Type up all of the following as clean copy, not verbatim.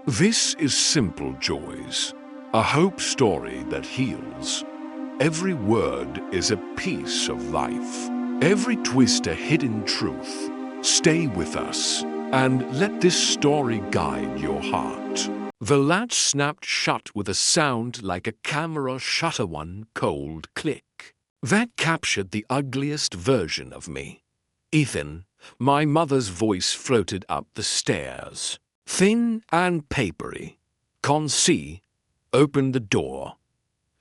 This is Simple Joys, a hope story that heals. Every word is a piece of life. Every twist a hidden truth. Stay with us and let this story guide your heart. The latch snapped shut with a sound like a camera shutter, one cold click. That captured the ugliest version of me. Ethan, my mother's voice floated up the stairs. Thin and papery. Can't see. Open the door.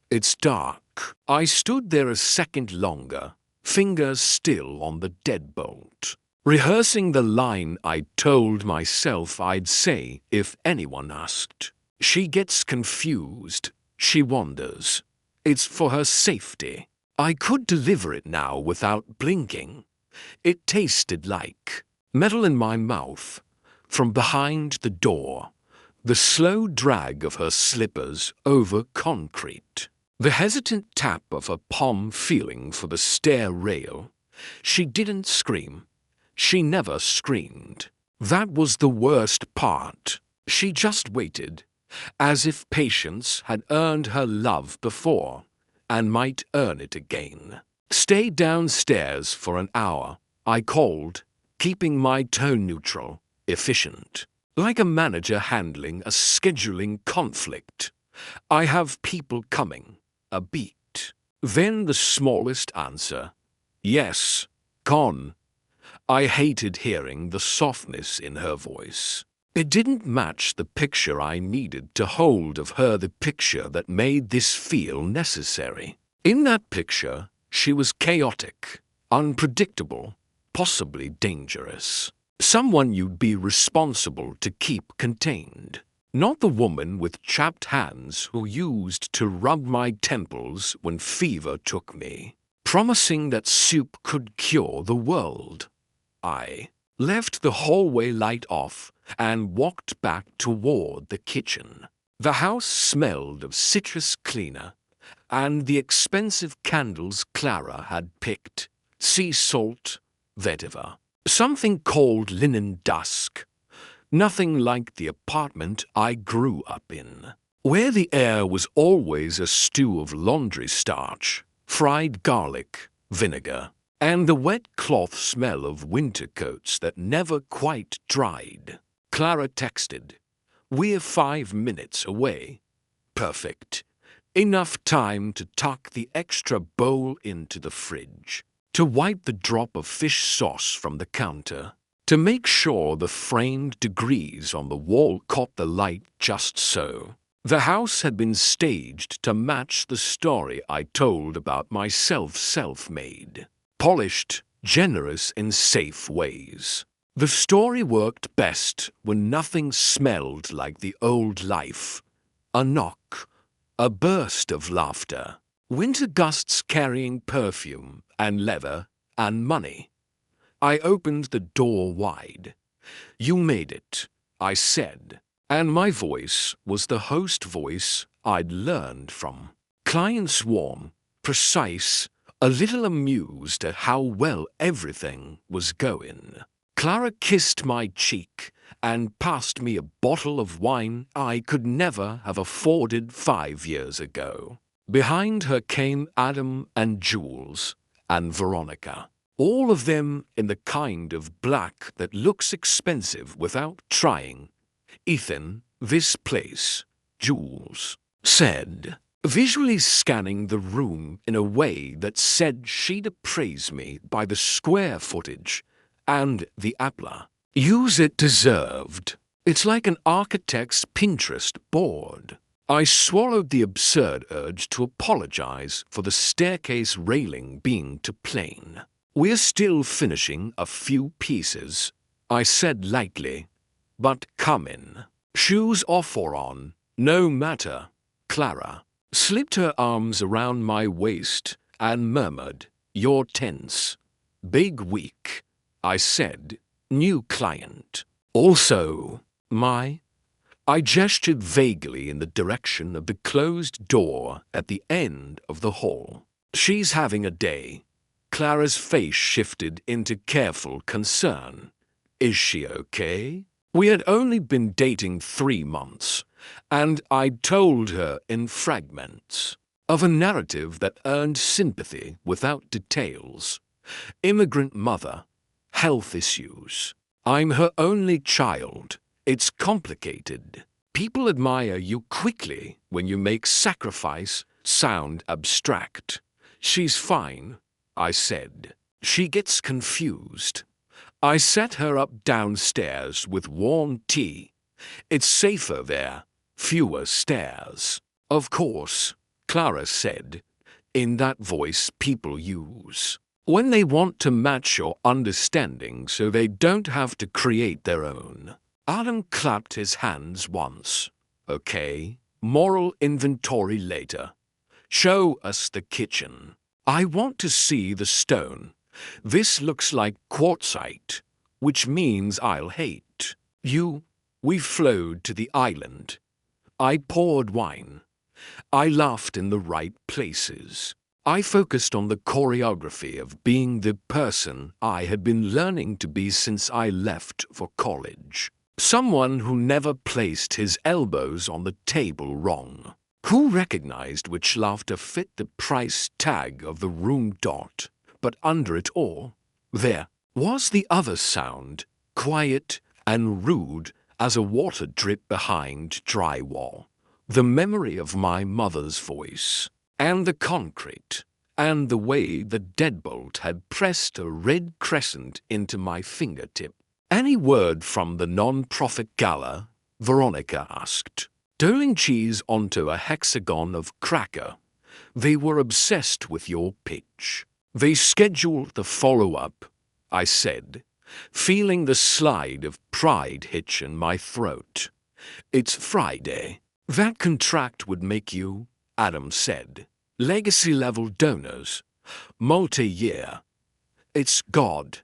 It's dark. I stood there a second longer, fingers still on the deadbolt, rehearsing the line I told myself I'd say if anyone asked. She gets confused. She wanders. It's for her safety. I could deliver it now without blinking. It tasted like metal in my mouth. From behind the door, the slow drag of her slippers over concrete, the hesitant tap of her palm feeling for the stair rail. She didn't scream. She never screamed. That was the worst part. She just waited, as if patience had earned her love before and might earn it again. Stay downstairs for an hour, I called, keeping my tone neutral. Efficient, like a manager handling a scheduling conflict. I have people coming. A beat. Then the smallest answer. Yes, Con. I hated hearing the softness in her voice. It didn't match the picture I needed to hold of her, the picture that made this feel necessary. In that picture, she was chaotic, unpredictable, possibly dangerous. Someone you'd be responsible to keep contained. Not the woman with chapped hands who used to rub my temples when fever took me, promising that soup could cure the world. I left the hallway light off and walked back toward the kitchen. The house smelled of citrus cleaner and the expensive candles Clara had picked. Sea salt, vetiver. Something called linen dusk. Nothing like the apartment I grew up in, where the air was always a stew of laundry starch, fried garlic, vinegar, and the wet cloth smell of winter coats that never quite dried. Clara texted, "We're 5 minutes away." Perfect. Enough time to tuck the extra bowl into the fridge, to wipe the drop of fish sauce from the counter, to make sure the framed degrees on the wall caught the light just so. The house had been staged to match the story I told about myself, self-made, polished, generous in safe ways. The story worked best when nothing smelled like the old life. A knock, a burst of laughter, winter gusts carrying perfume and leather and money. I opened the door wide. "You made it," I said, and my voice was the host voice I'd learned from. Clients warm, precise, a little amused at how well everything was going. Clara kissed my cheek and passed me a bottle of wine I could never have afforded 5 years ago. Behind her came Adam and Jules and Veronica, all of them in the kind of black that looks expensive without trying. "Ethan, this place," Jules said, visually scanning the room in a way that said she'd appraise me by the square footage and the apple. Use it deserved. It's like an architect's Pinterest board. I swallowed the absurd urge to apologize for the staircase railing being too plain. "We're still finishing a few pieces," I said lightly, "but come in. Shoes off or on, no matter." Clara slipped her arms around my waist and murmured, "You're tense." "Big week," I said. "New client. Also, I gestured vaguely in the direction of the closed door at the end of the hall. "She's having a day." Clara's face shifted into careful concern. "Is she okay?" We had only been dating 3 months, and I'd told her in fragments of a narrative that earned sympathy without details. Immigrant mother, health issues. I'm her only child. It's complicated. People admire you quickly when you make sacrifice sound abstract. She's fine, I said. She gets confused. I set her up downstairs with warm tea. It's safer there, fewer stairs. Of course, Clara said, in that voice people use when they want to match your understanding so they don't have to create their own. Adam clapped his hands once. Okay, moral inventory later. Show us the kitchen. I want to see the stone. This looks like quartzite, which means I'll hate you. We flowed to the island. I poured wine. I laughed in the right places. I focused on the choreography of being the person I had been learning to be since I left for college. Someone who never placed his elbows on the table wrong. Who recognized which laughter fit the price tag of the room dot. But under it all, there was the other sound, quiet and rude as a water drip behind drywall. The memory of my mother's voice, and the concrete, and the way the deadbolt had pressed a red crescent into my fingertip. Any word from the non-profit gala? Veronica asked. Doling cheese onto a hexagon of cracker. They were obsessed with your pitch. They scheduled the follow-up, I said, feeling the slide of pride hitch in my throat. It's Friday. That contract would make you, Adam said, legacy-level donors, multi-year. It's God.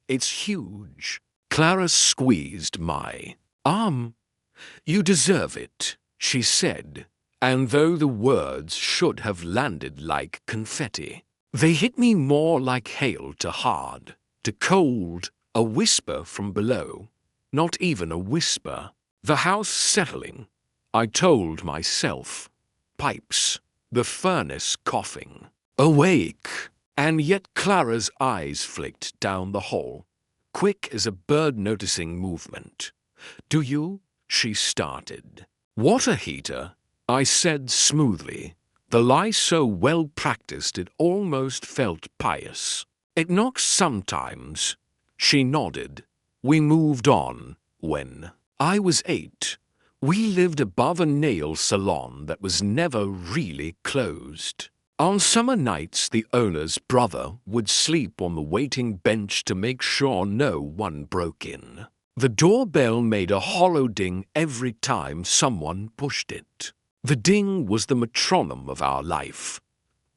It's huge. Clara squeezed my arm. You deserve it, she said, and though the words should have landed like confetti, they hit me more like hail to hard, to cold, a whisper from below, not even a whisper. The house settling, I told myself. Pipes, the furnace coughing. Awake, and yet Clara's eyes flicked down the hall, quick as a bird noticing movement. Do you? She started. Water heater, I said smoothly, the lie so well practiced it almost felt pious. It knocks sometimes. She nodded. We moved on when I was 8. We lived above a nail salon that was never really closed. On summer nights, the owner's brother would sleep on the waiting bench to make sure no one broke in. The doorbell made a hollow ding every time someone pushed it. The ding was the metronome of our life.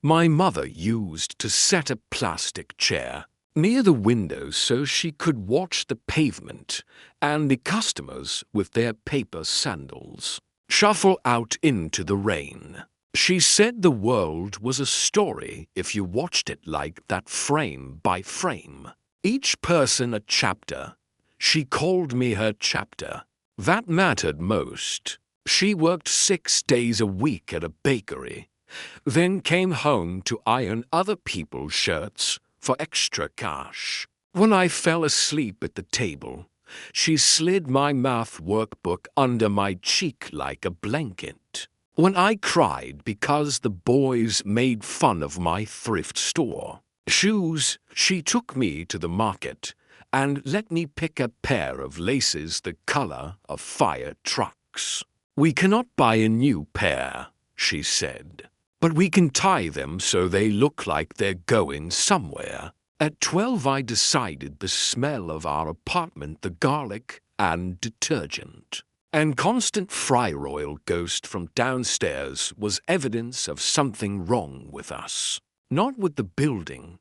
My mother used to set a plastic chair near the window so she could watch the pavement and the customers with their paper sandals shuffle out into the rain. She said the world was a story if you watched it like that, frame by frame. Each person a chapter. She called me her chapter. That mattered most. She worked 6 days a week at a bakery, then came home to iron other people's shirts for extra cash. When I fell asleep at the table, she slid my math workbook under my cheek like a blanket. When I cried because the boys made fun of my thrift store shoes, she took me to the market and let me pick a pair of laces the color of fire trucks. We cannot buy a new pair, she said, but we can tie them so they look like they're going somewhere. At 12 I decided the smell of our apartment, the garlic and detergent, and constant fryer oil ghost from downstairs was evidence of something wrong with us. Not with the building.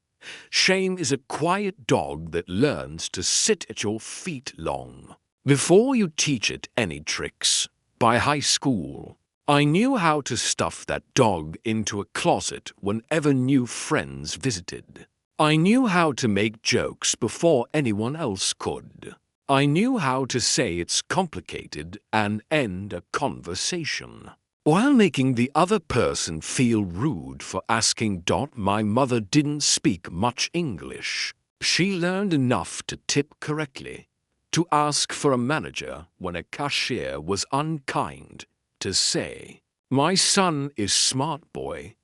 Shame is a quiet dog that learns to sit at your feet long before you teach it any tricks. By high school, I knew how to stuff that dog into a closet whenever new friends visited. I knew how to make jokes before anyone else could. I knew how to say it's complicated and end a conversation, while making the other person feel rude for asking. My mother didn't speak much English. She learned enough to tip correctly, to ask for a manager when a cashier was unkind, to say, "My son is smart boy,"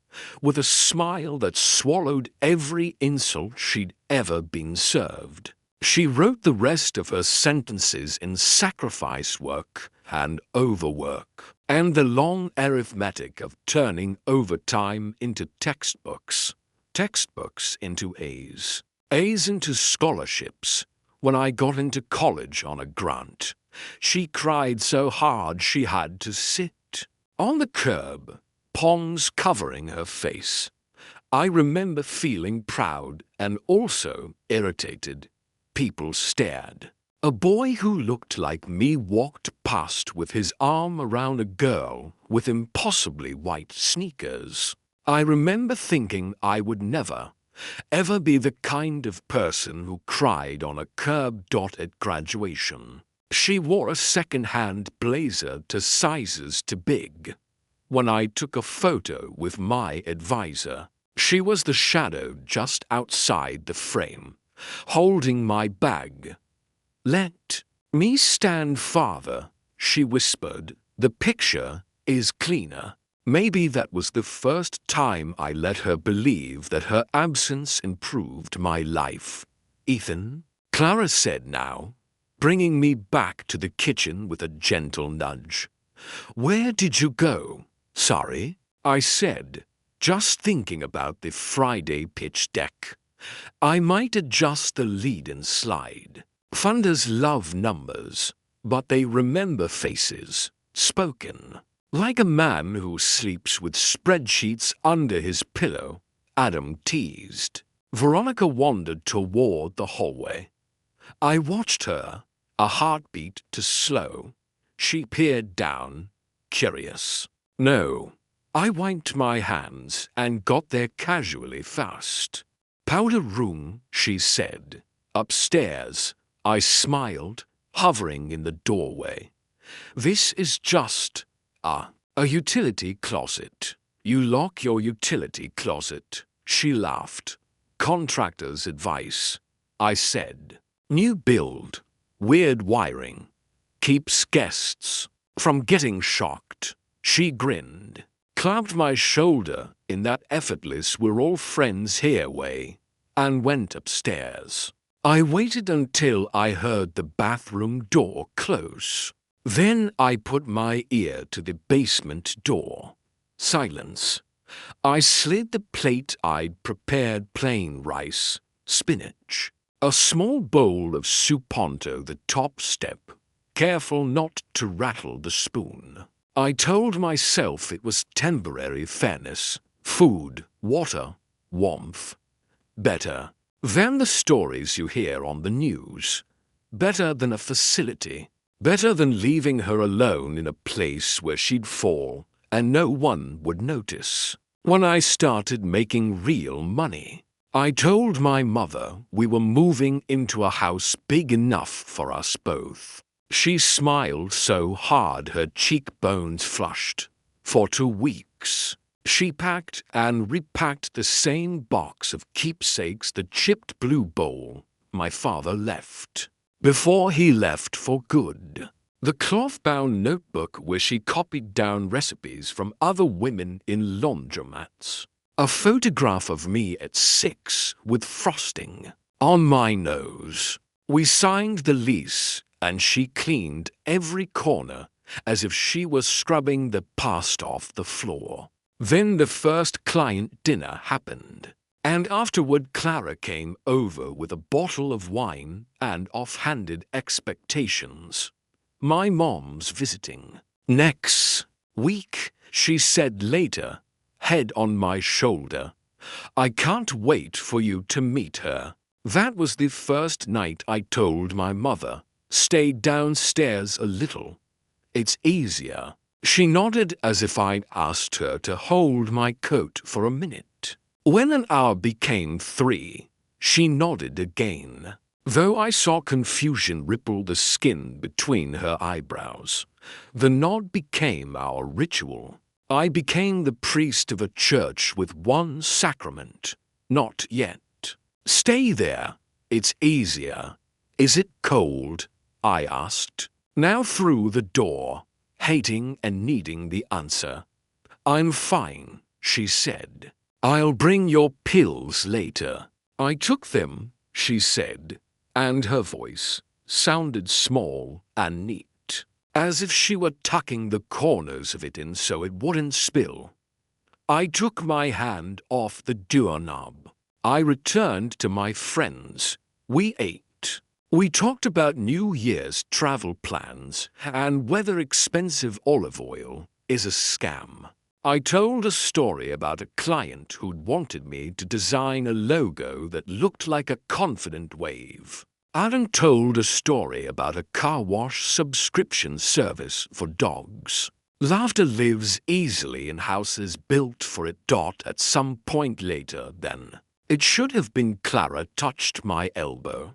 with a smile that swallowed every insult she'd ever been served. She wrote the rest of her sentences in sacrifice work and overwork, and the long arithmetic of turning overtime into textbooks, textbooks into A's, A's into scholarships. When I got into college on a grant, she cried so hard she had to sit on the curb, ponds covering her face. I remember feeling proud and also irritated. People stared. A boy who looked like me walked past with his arm around a girl with impossibly white sneakers. I remember thinking I would never, ever be the kind of person who cried on a curb. At graduation, she wore a second-hand blazer to sizes too big. When I took a photo with my advisor, she was the shadow just outside the frame, holding my bag. "Let me stand farther," she whispered. "The picture is cleaner." Maybe that was the first time I let her believe that her absence improved my life. "Ethan," Clara said now, bringing me back to the kitchen with a gentle nudge. "Where did you go?" "Sorry," I said, just thinking about the Friday pitch deck. "I might adjust the lead and slide." Funders love numbers, but they remember faces, spoken. Like a man who sleeps with spreadsheets under his pillow, Adam teased. Veronica wandered toward the hallway. I watched her, a heartbeat to slow. She peered down, curious. "No." I wiped my hands and got there casually fast. "Powder room," she said. "Upstairs." I smiled, hovering in the doorway. "This is just a utility closet. You lock your utility closet." She laughed. "Contractor's advice," I said. "New build, weird wiring, keeps guests from getting shocked." She grinned, clapped my shoulder in that effortless "we're all friends here" way, and went upstairs. I waited until I heard the bathroom door close. Then I put my ear to the basement door. Silence. I slid the plate I'd prepared: plain rice, spinach, a small bowl of soup onto the top step, careful not to rattle the spoon. I told myself it was temporary fairness. Food, water, warmth. Better than the stories you hear on the news. Better than a facility. Better than leaving her alone in a place where she'd fall and no one would notice. When I started making real money, I told my mother we were moving into a house big enough for us both. She smiled so hard her cheekbones flushed. For 2 weeks, she packed and repacked the same box of keepsakes, the chipped blue bowl my father left before he left for good, the cloth-bound notebook where she copied down recipes from other women in laundromats, a photograph of me at 6 with frosting on my nose. We signed the lease, and she cleaned every corner as if she was scrubbing the past off the floor. Then the first client dinner happened, and afterward Clara came over with a bottle of wine and offhanded expectations. "My mom's visiting next week," she said later, head on my shoulder. "I can't wait for you to meet her." That was the first night I told my mother, "Stay downstairs a little. It's easier." She nodded as if I'd asked her to hold my coat for a minute. When an hour became 3, she nodded again. though I saw confusion ripple the skin between her eyebrows. The nod became our ritual. I became the priest of a church with one sacrament. Not yet. Stay there. It's easier. Is it cold? I asked. Now through the door, hating and needing the answer. I'm fine, she said. I'll bring your pills later. I took them, she said, and her voice sounded small and neat, as if she were tucking the corners of it in so it wouldn't spill. I took my hand off the doorknob. I returned to my friends. We ate. We talked about New Year's travel plans and whether expensive olive oil is a scam. I told a story about a client who'd wanted me to design a logo that looked like a confident wave. Alan told a story about a car wash subscription service for dogs. Laughter lives easily in houses built for it. At some point later, then. It should have been Clara touched my elbow.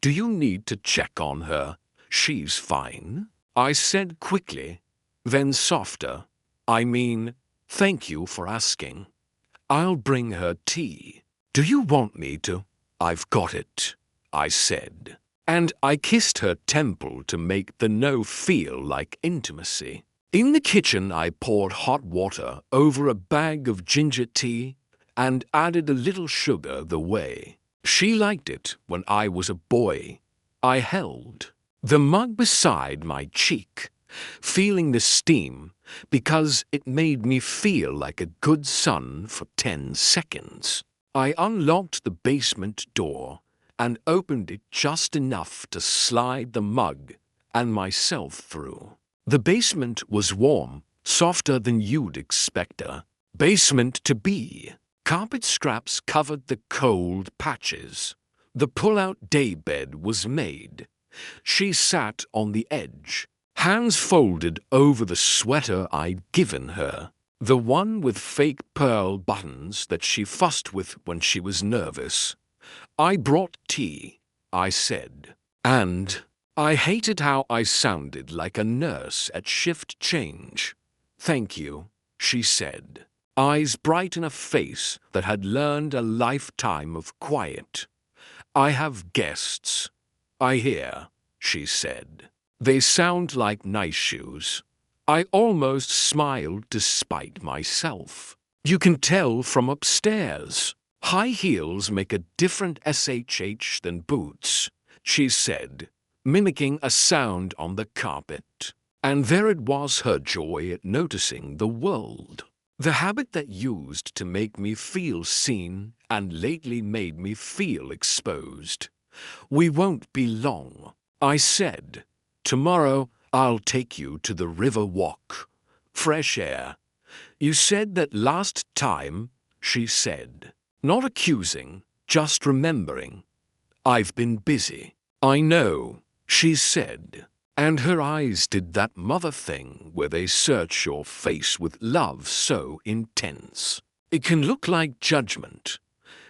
Do you need to check on her? She's fine, I said quickly, then softer. I mean, thank you for asking. I'll bring her tea. Do you want me to? I've got it, I said. And I kissed her temple to make the no feel like intimacy. In the kitchen, I poured hot water over a bag of ginger tea and added a little sugar the way she liked it when I was a boy. I held the mug beside my cheek, feeling the steam because it made me feel like a good son for 10 seconds. I unlocked the basement door and opened it just enough to slide the mug and myself through. The basement was warm, softer than you'd expect a basement to be. Carpet scraps covered the cold patches. The pull-out daybed was made. She sat on the edge, hands folded over the sweater I'd given her, the one with fake pearl buttons that she fussed with when she was nervous. I brought tea, I said, and I hated how I sounded like a nurse at shift change. Thank you, she said, eyes bright in a face that had learned a lifetime of quiet. I have guests. I hear, she said. They sound like nice shoes. I almost smiled despite myself. You can tell from upstairs. High heels make a different SHH than boots, she said, mimicking a sound on the carpet. And there it was, her joy at noticing the world. The habit that used to make me feel seen and lately made me feel exposed. We won't be long, I said. Tomorrow I'll take you to the river walk. Fresh air. You said that last time, she said. Not accusing, just remembering. I've been busy. I know, she said. And her eyes did that mother thing where they search your face with love so intense. It can look like judgment.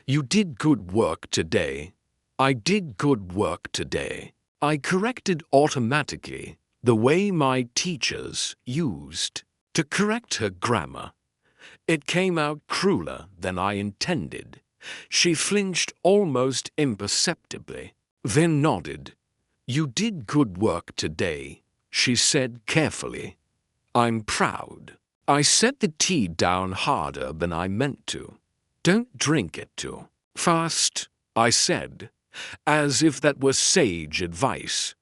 You did good work today. I did good work today. I corrected automatically the way my teachers used to correct her grammar. It came out crueler than I intended. She flinched almost imperceptibly, then nodded. You did good work today, she said carefully. I'm proud. I set the tea down harder than I meant to. Don't drink it too fast, I said, as if that were sage advice.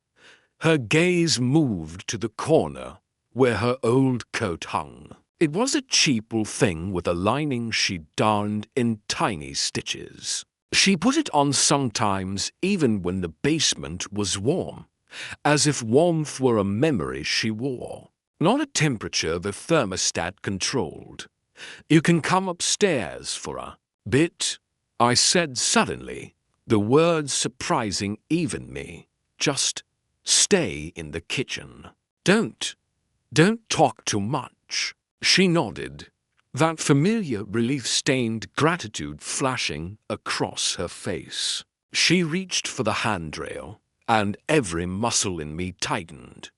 Her gaze moved to the corner where her old coat hung. It was a cheap little thing with a lining she darned in tiny stitches. She put it on sometimes even when the basement was warm, as if warmth were a memory she wore, not a temperature the thermostat controlled. You can come upstairs for a bit, I said suddenly, the words surprising even me. Just stay in the kitchen. Don't talk too much. She nodded, that familiar relief-stained gratitude flashing across her face. She reached for the handrail, and every muscle in me tightened.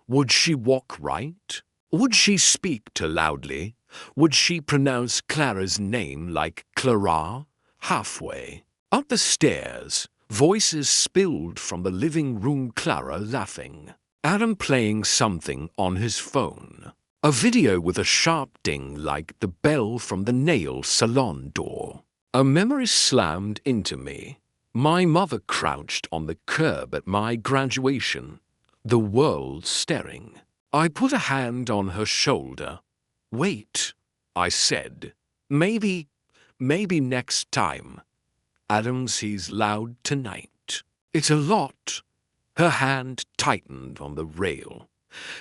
Would she walk right? Would she speak too loudly? Would she pronounce Clara's name like Clara? Halfway up the stairs, voices spilled from the living room, Clara laughing, Adam playing something on his phone, a video with a sharp ding like the bell from the nail salon door. A memory slammed into me. My mother crouched on the curb at my graduation, the world staring. I put a hand on her shoulder. Wait, I said. Maybe next time. Adam sees loud tonight. It's a lot. Her hand tightened on the rail.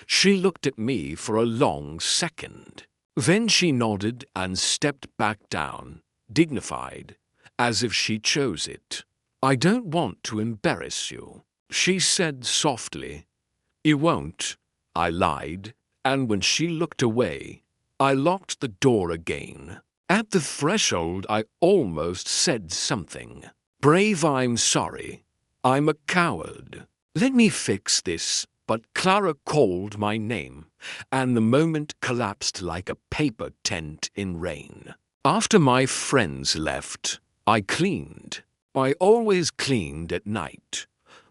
She looked at me for a long second. Then she nodded and stepped back down, dignified, as if she chose it. I don't want to embarrass you, she said softly. You won't, I lied, and when she looked away, I locked the door again. At the threshold, I almost said something. Brave, I'm sorry. I'm a coward. Let me fix this. But Clara called my name, and the moment collapsed like a paper tent in rain. After my friends left, I cleaned. I always cleaned at night.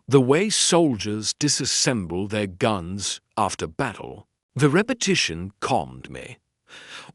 The way soldiers disassemble their guns after battle. The repetition calmed me.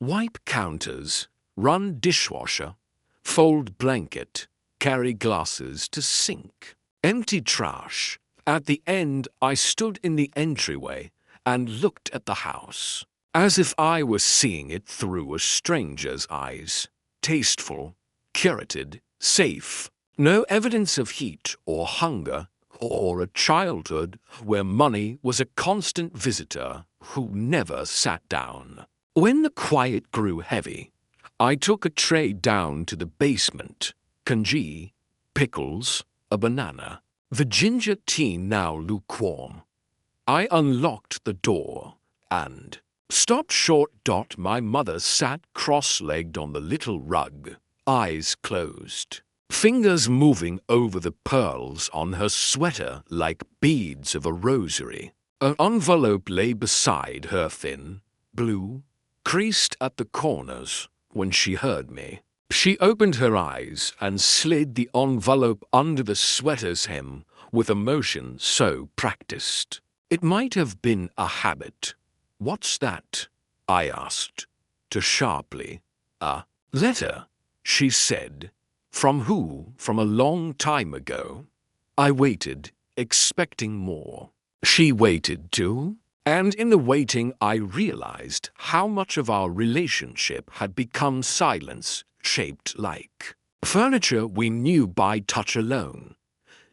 Wipe counters, run dishwasher, fold blanket, carry glasses to sink, empty trash. At the end, I stood in the entryway and looked at the house, as if I was seeing it through a stranger's eyes. Tasteful, curated, safe. No evidence of heat or hunger or a childhood where money was a constant visitor who never sat down. When the quiet grew heavy, I took a tray down to the basement, congee, pickles, a banana. The ginger tea now lukewarm. I unlocked the door and stopped short. My mother sat cross-legged on the little rug, eyes closed, fingers moving over the pearls on her sweater like beads of a rosary. An envelope lay beside her, thin, blue, creased at the corners. When she heard me, she opened her eyes and slid the envelope under the sweater's hem with a motion so practiced. It might have been a habit. What's that? I asked, too sharply. A letter, she said. From who? From a long time ago. I waited, expecting more. She waited too. And in the waiting, I realized how much of our relationship had become silence, shaped like furniture we knew by touch alone.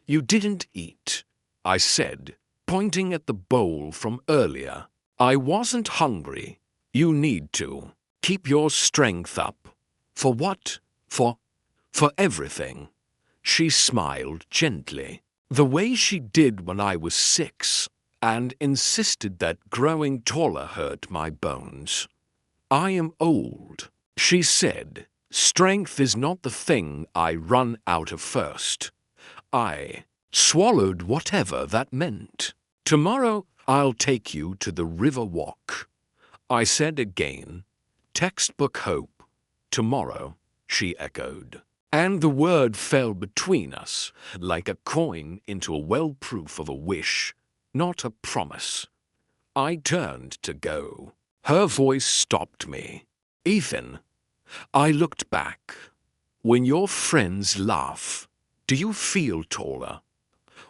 You didn't eat, I said, pointing at the bowl from earlier. I wasn't hungry. You need to. Keep your strength up. For what? For everything. She smiled gently, the way she did when I was 6. And insisted that growing taller hurt my bones. I am old, she said. Strength is not the thing I run out of first. I swallowed whatever that meant. Tomorrow I'll take you to the river walk. I said again. Textbook hope. Tomorrow, she echoed. And the word fell between us like a coin into a well-proof of a wish. Not a promise. I turned to go. Her voice stopped me. Ethan. I looked back. When your friends laugh, do you feel taller?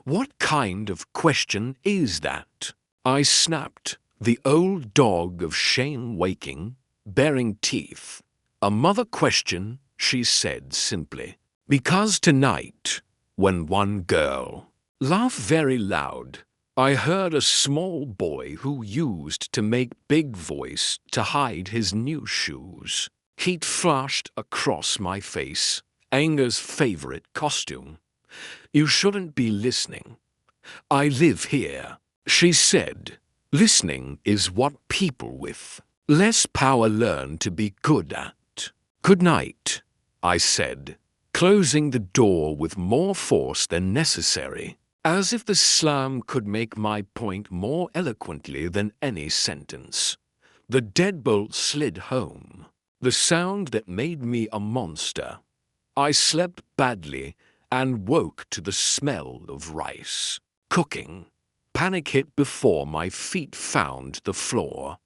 What kind of question is that? I snapped. The old dog of shame waking, baring teeth. A mother question, she said simply. Because tonight, when one girl laughed very loud, I heard a small boy who used to make big voice to hide his new shoes. Heat flashed across my face, anger's favorite costume. You shouldn't be listening. I live here, she said. Listening is what people with less power learn to be good at. Good night, I said. closing the door with more force than necessary, as if the slam could make my point more eloquently than any sentence. The deadbolt slid home, the sound that made me a monster. I slept badly and woke to the smell of rice cooking. Panic hit before my feet found the floor.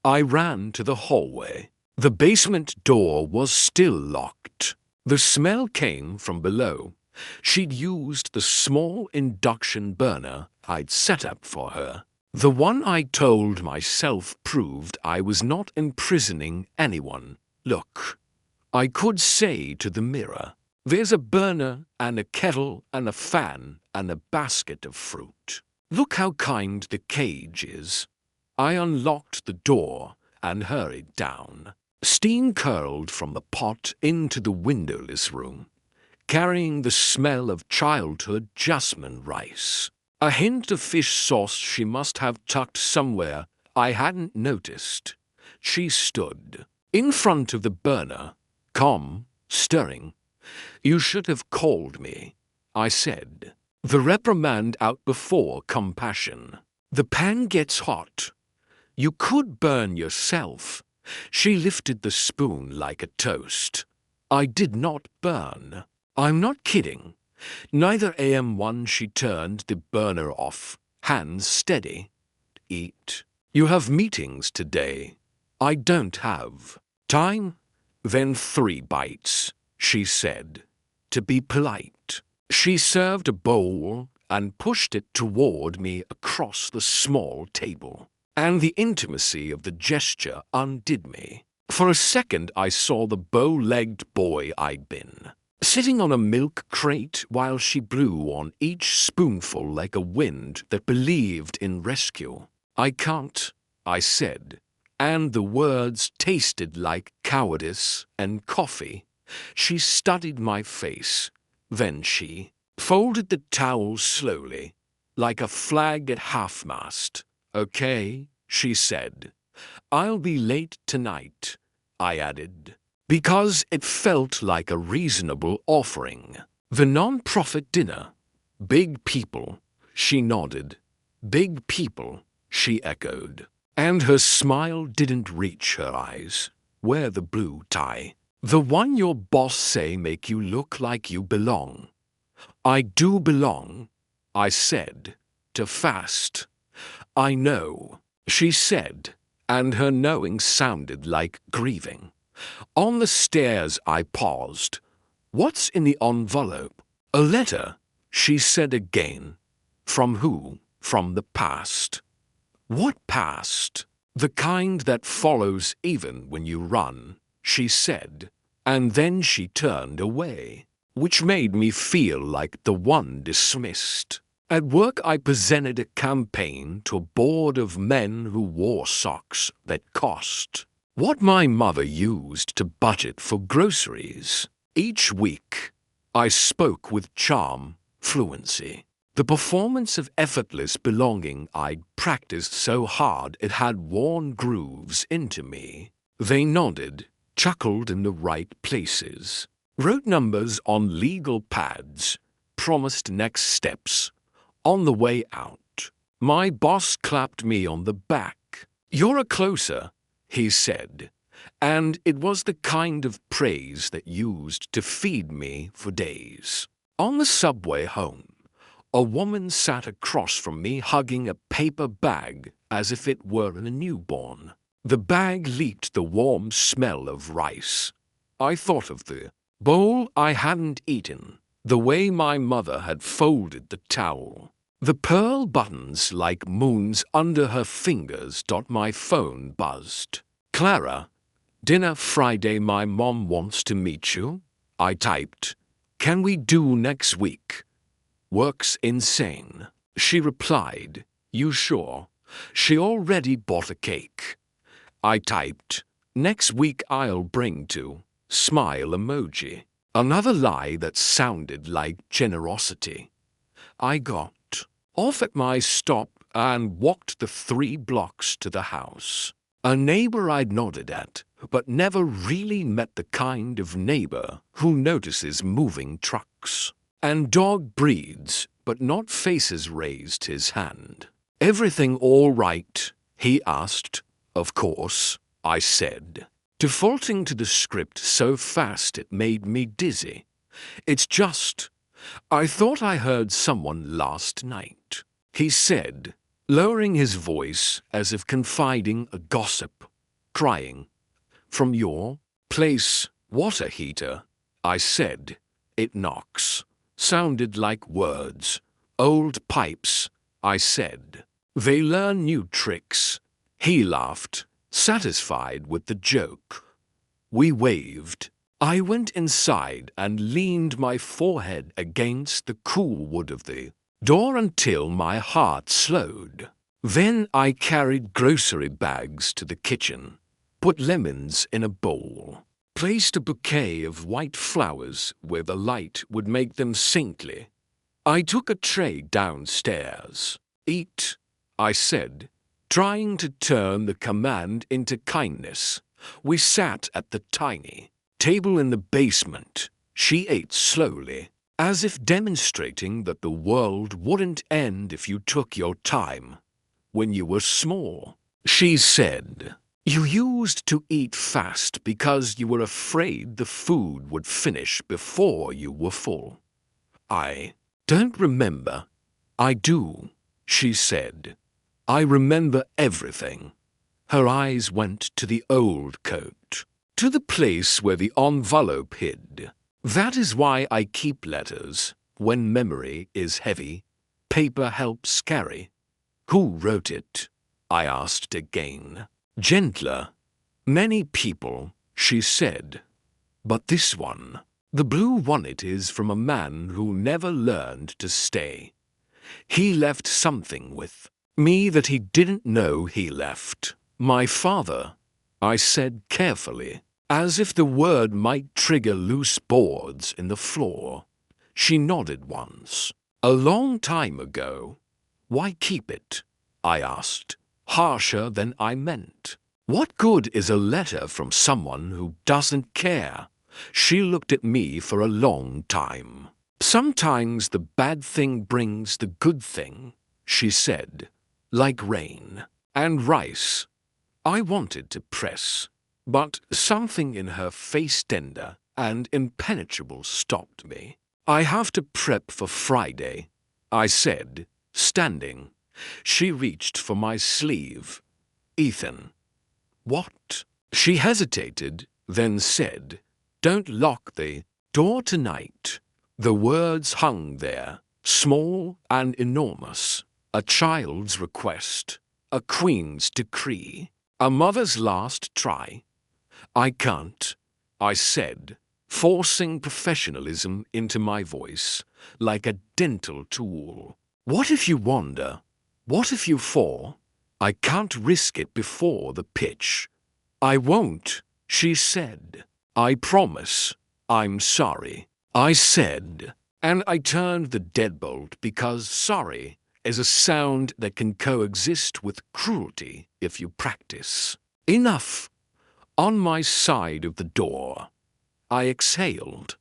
I ran to the hallway. The basement door was still locked. The smell came from below. She'd used the small induction burner I'd set up for her. The one I told myself proved I was not imprisoning anyone. Look, I could say to the mirror, there's a burner and a kettle and a fan and a basket of fruit. Look how kind the cage is. I unlocked the door and hurried down. Steam curled from the pot into the windowless room, carrying the smell of childhood jasmine rice. A hint of fish sauce she must have tucked somewhere I hadn't noticed. She stood in front of the burner, calm, stirring. "You should have called me," I said. The reprimand out before compassion. "The pan gets hot. You could burn yourself." She lifted the spoon like a toast. I did not burn. I'm not kidding. Neither am one. She turned the burner off, hands steady. "Eat. You have meetings today." "I don't have time." "Then 3 bites," she said, to be polite. She served a bowl and pushed it toward me across the small table, and the intimacy of the gesture undid me. For a second I saw the bow-legged boy I'd been, sitting on a milk crate while she blew on each spoonful like a wind that believed in rescue. "I can't," I said, and the words tasted like cowardice and coffee. She studied my face. Then she folded the towel slowly, like a flag at half-mast. "Okay," she said. "I'll be late tonight," I added, because it felt like a reasonable offering. "The non-profit dinner. Big people," she nodded. "Big people," she echoed. And her smile didn't reach her eyes. "Wear the blue tie. The one your boss say make you look like you belong." "I do belong," I said, to fast. "I know," she said, and her knowing sounded like grieving. On the stairs I paused. "What's in the envelope?" "A letter," she said again. "From who?" "From the past." "What past?" "The kind that follows even when you run," she said, and then she turned away, which made me feel like the one dismissed. At work I presented a campaign to a board of men who wore socks that cost what my mother used to budget for groceries. Each week I spoke with charm, fluency. The performance of effortless belonging I'd practiced so hard it had worn grooves into me. They nodded, chuckled in the right places, wrote numbers on legal pads, promised next steps. On the way out, my boss clapped me on the back. "You're a closer," he said, and it was the kind of praise that used to feed me for days. On the subway home, a woman sat across from me hugging a paper bag as if it were a newborn. The bag leaked the warm smell of rice. I thought of the bowl I hadn't eaten, the way my mother had folded the towel, the pearl buttons like moons under her fingers. My phone buzzed. "Clara, dinner Friday. My mom wants to meet you." I typed, "Can we do next week?" "Work's insane." She replied, "You sure?" She already bought a cake. I typed, "Next week I'll bring to." Smile emoji. Another lie that sounded like generosity. I got off at my stop and walked the 3 blocks to the house. A neighbor I'd nodded at, but never really met the kind of neighbor who notices moving trucks. And dog breeds, but not faces, raised his hand. "Everything all right?" he asked. "Of course," I said, defaulting to the script so fast it made me dizzy. "It's just, I thought I heard someone last night," he said, lowering his voice as if confiding a gossip. "Crying. From your place water heater," I said. "It knocks." Sounded like words. "Old pipes," I said. "They learn new tricks." He laughed, satisfied with the joke. We waved. I went inside and leaned my forehead against the cool wood of the door until my heart slowed. Then I carried grocery bags to the kitchen, put lemons in a bowl, placed a bouquet of white flowers where the light would make them saintly. I took a tray downstairs. "Eat," I said, trying to turn the command into kindness. We sat at the tiny table in the basement. She ate slowly, as if demonstrating that the world wouldn't end if you took your time. "When you were small," she said, "you used to eat fast because you were afraid the food would finish before you were full." "I don't remember." "I do," she said. "I remember everything." Her eyes went to the old coat, to the place where the envelope hid. "That is why I keep letters. When memory is heavy, paper helps carry." "Who wrote it?" I asked again, gentler. "Many people," she said. "But this one, the blue one, it is from a man who never learned to stay. He left something with me that he didn't know he left." "My father," I said carefully, as if the word might trigger loose boards in the floor. She nodded once. "A long time ago." "Why keep it?" I asked, harsher than I meant. "What good is a letter from someone who doesn't care?" She looked at me for a long time. "Sometimes the bad thing brings the good thing," she said, "like rain and rice." I wanted to press, but something in her face, tender and impenetrable, stopped me. "I have to prep for Friday," I said, standing. She reached for my sleeve. "Ethan." "What?" She hesitated, then said, "Don't lock the door tonight." The words hung there, small and enormous. A child's request, a queen's decree, a mother's last try. "I can't," I said, forcing professionalism into my voice like a dental tool. "What if you wander? What if you fall? I can't risk it before the pitch." "I won't," she said. "I promise." "I'm sorry," I said, and I turned the deadbolt because sorry is a sound that can coexist with cruelty if you practice. "Enough." On my side of the door, I exhaled.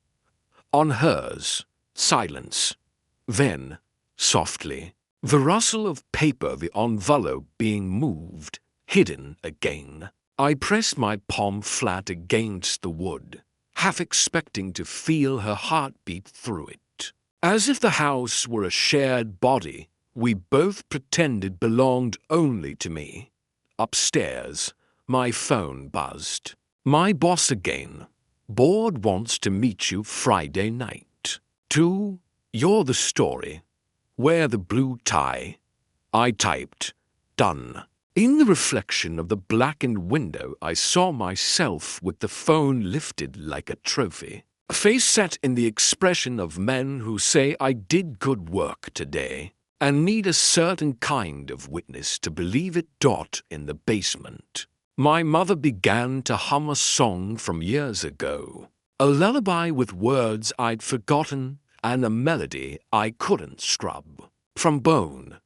On hers, silence. Then, softly, the rustle of paper, the envelope being moved, hidden again. I pressed my palm flat against the wood, half expecting to feel her heartbeat through it. As if the house were a shared body we both pretended belonged only to me. Upstairs, my phone buzzed. "My boss again. Board wants to meet you Friday night. 2, you're the story. Wear the blue tie." I typed, "Done." In the reflection of the blackened window, I saw myself with the phone lifted like a trophy. A face set in the expression of men who say I did good work today, and need a certain kind of witness to believe it. In the basement, my mother began to hum a song from years ago, a lullaby with words I'd forgotten and a melody I couldn't scrub. From Bone,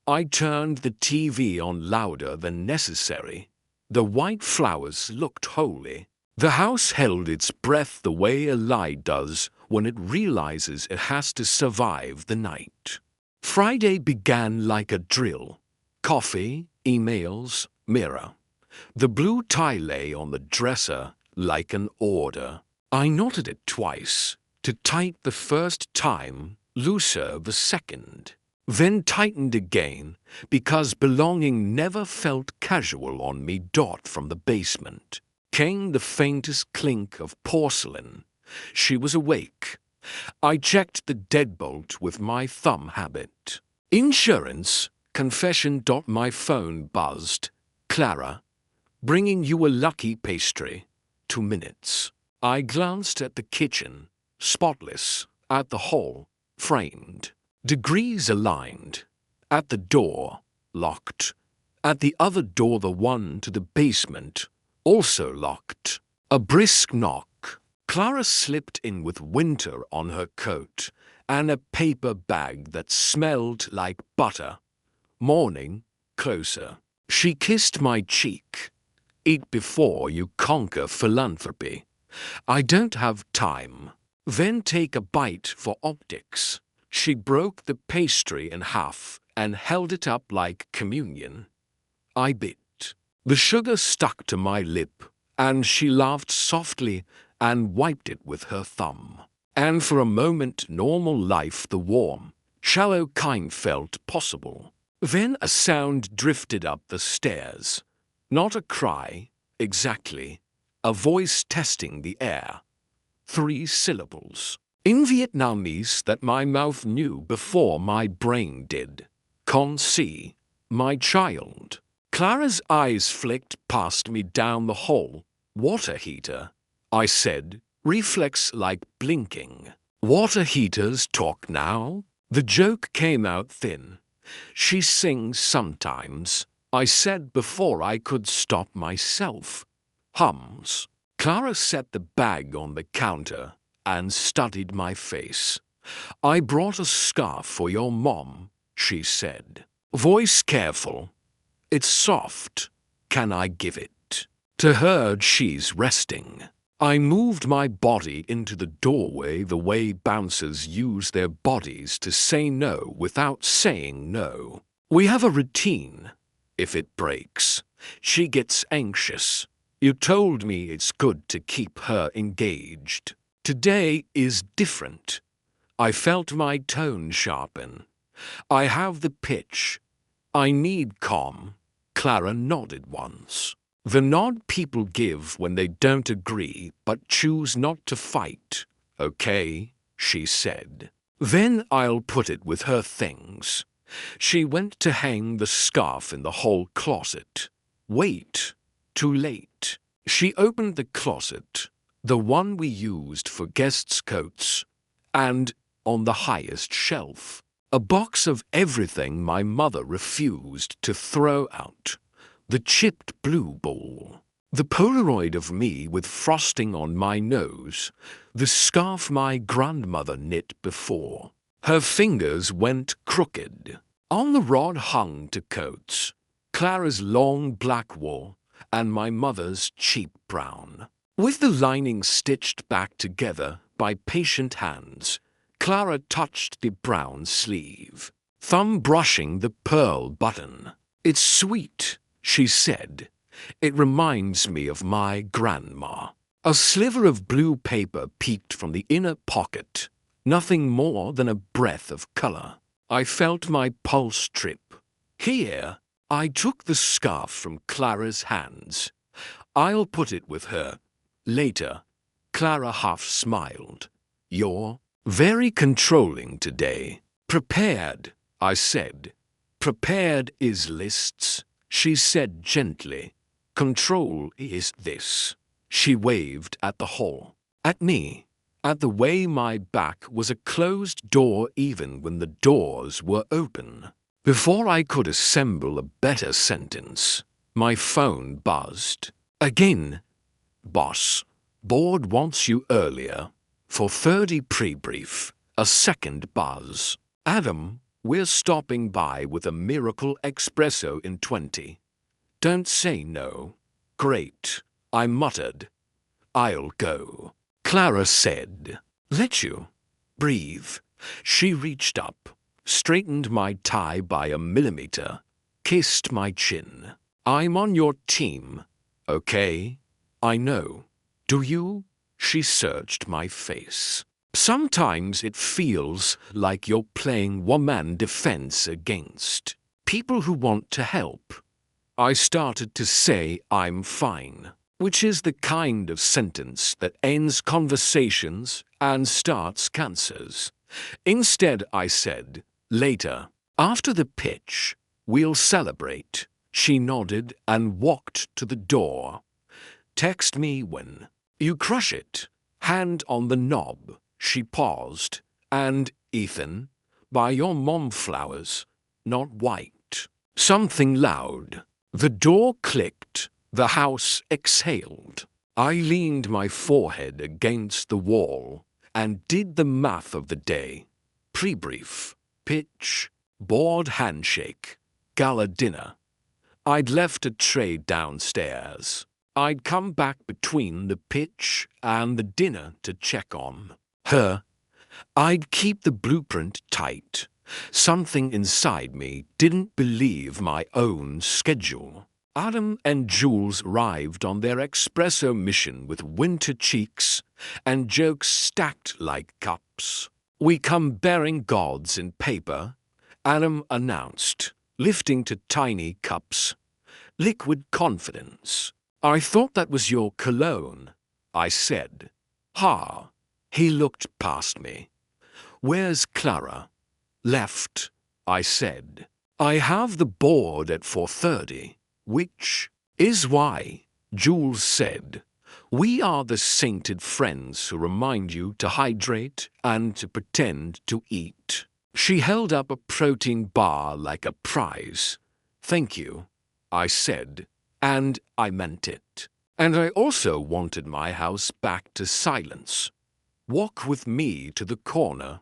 I turned the TV on louder than necessary. The white flowers looked holy. The house held its breath the way a lie does when it realizes it has to survive the night. Friday began like a drill. Coffee, emails, mirror. The blue tie lay on the dresser like an order. I knotted it twice, to tight the first time, looser the second. Then tightened again, because belonging never felt casual on me. From the basement came the faintest clink of porcelain. She was awake. I checked the deadbolt with my thumb habit. Insurance, confession. My phone buzzed. Clara, bringing you a lucky pastry. 2 minutes. I glanced at the kitchen, spotless, at the hall, framed, degrees aligned, at the door, locked, at the other door, the one to the basement, also locked. A brisk knock. Clara slipped in with winter on her coat and a paper bag that smelled like butter. Morning, closer. She kissed my cheek. Eat before you conquer philanthropy. I don't have time. Then take a bite for optics. She broke the pastry in half and held it up like communion. I bit. The sugar stuck to my lip, and she laughed softly and wiped it with her thumb. And for a moment, normal life, the warm, shallow kind, felt possible. Then a sound drifted up the stairs. Not a cry, exactly. A voice testing the air. 3 syllables. In Vietnamese that my mouth knew before my brain did. Con si, my child. Clara's eyes flicked past me down the hall. Water heater, I said, reflex like blinking. Water heaters talk now? The joke came out thin. She sings sometimes, I said before I could stop myself. Hums. Clara set the bag on the counter and studied my face. I brought a scarf for your mom, she said. Voice careful. It's soft. Can I give it? To her, she's resting. I moved my body into the doorway the way bouncers use their bodies to say no without saying no. We have a routine. If it breaks, she gets anxious. You told me it's good to keep her engaged. Today is different. I felt my tone sharpen. I have the pitch. I need calm. Clara nodded once. The nod people give when they don't agree but choose not to fight. Okay, she said. Then I'll put it with her things. She went to hang the scarf in the hall closet. Wait. Too late. She opened the closet, the one we used for guests' coats, and, on the highest shelf, a box of everything my mother refused to throw out. The chipped blue ball, the Polaroid of me with frosting on my nose, the scarf my grandmother knit before. Her fingers went crooked. On the rod hung 2 coats, Clara's long black wool and my mother's cheap brown. With the lining stitched back together by patient hands, Clara touched the brown sleeve, thumb brushing the pearl button. It's sweet, she said. It reminds me of my grandma. A sliver of blue paper peeked from the inner pocket, nothing more than a breath of color. I felt my pulse trip. Here, I took the scarf from Clara's hands. I'll put it with her. Later, Clara half smiled. You're very controlling today. Prepared, I said. Prepared is lists, she said gently. Control is this. She waved at the hall. At me. At the way my back was a closed door even when the doors were open. Before I could assemble a better sentence, my phone buzzed. Again. Boss, board wants you earlier. For 30 pre-brief. A second buzz. Adam, we're stopping by with a miracle espresso in 20. Don't say no. Great, I muttered. I'll go. Clara said, let you. Breathe. She reached up, straightened my tie by a millimeter, kissed my chin. I'm on your team, okay? I know. Do you? She searched my face. Sometimes it feels like you're playing one-man defense against people who want to help. I started to say I'm fine, which is the kind of sentence that ends conversations and starts cancers. Instead, I said, later, after the pitch, we'll celebrate. She nodded and walked to the door. Text me when you crush it. Hand on the knob. She paused. And, Ethan, buy your mom flowers, not white. Something loud. The door clicked. The house exhaled. I leaned my forehead against the wall and did the math of the day. Pre-brief, pitch, board handshake, gala dinner. I'd left a tray downstairs. I'd come back between the pitch and the dinner to check on her. I'd keep the blueprint tight. Something inside me didn't believe my own schedule. Adam and Jules arrived on their espresso mission with winter cheeks and jokes stacked like cups. We come bearing gods in paper, Adam announced, lifting to tiny cups. Liquid confidence. I thought that was your cologne, I said. Ha! He looked past me. Where's Clara? Left, I said. I have the board at 4:30, which is why, Jules said. We are the sainted friends who remind you to hydrate and to pretend to eat. She held up a protein bar like a prize. Thank you, I said, and I meant it. And I also wanted my house back to silence. Walk with me to the corner.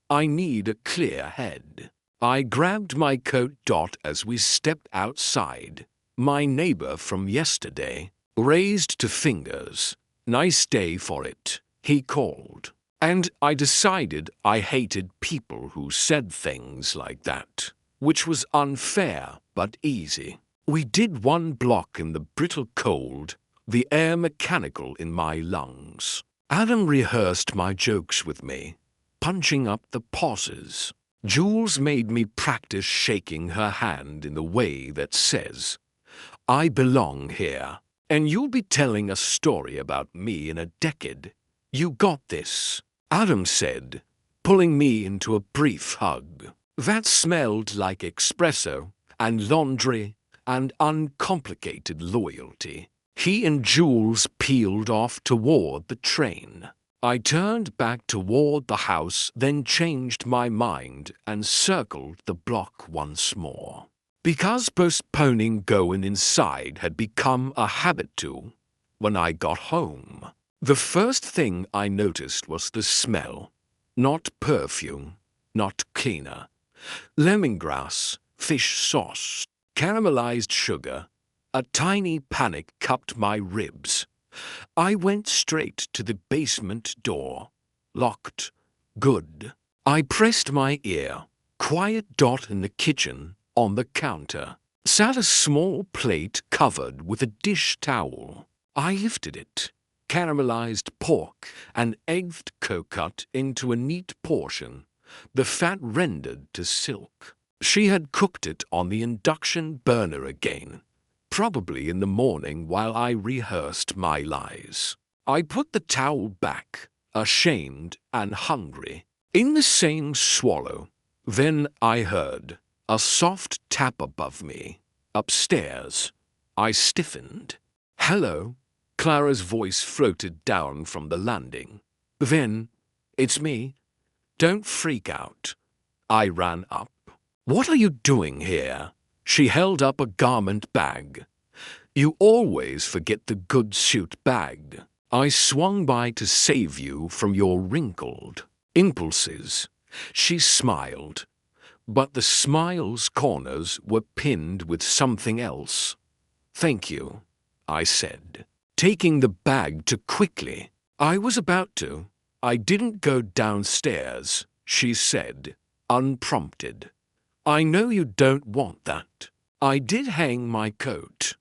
I need a clear head. I grabbed my coat. As we stepped outside. My neighbor from yesterday, raised to fingers. Nice day for it, he called. And I decided I hated people who said things like that, which was unfair but easy. We did 1 block in the brittle cold, the air mechanical in my lungs. Adam rehearsed my jokes with me, punching up the pauses. Jules made me practice shaking her hand in the way that says, I belong here, and you'll be telling a story about me in a decade. You got this, Adam said, pulling me into a brief hug. That smelled like espresso and laundry and uncomplicated loyalty. He and Jules peeled off toward the train. I turned back toward the house, then changed my mind and circled the block once more. Because postponing going inside had become a habit too, when I got home, the first thing I noticed was the smell. Not perfume, not cleaner. Lemongrass, fish sauce, caramelized sugar. A tiny panic cupped my ribs. I went straight to the basement door. Locked. Good. I pressed my ear. Quiet. In the kitchen, on the counter, sat a small plate covered with a dish towel. I lifted it. Caramelized pork and egged cocut into a neat portion, the fat rendered to silk. She had cooked it on the induction burner again, probably in the morning while I rehearsed my lies. I put the towel back, ashamed and hungry. In the same swallow, then I heard a soft tap above me, upstairs. I stiffened. Hello, Clara's voice floated down from the landing. Then, it's me. Don't freak out. I ran up. What are you doing here? She held up a garment bag. You always forget the good suit bag. I swung by to save you from your wrinkled impulses. She smiled, but the smile's corners were pinned with something else. Thank you, I said, taking the bag too quickly. I was about to. I didn't go downstairs, she said, unprompted. I know you don't want that. I did hang my coat.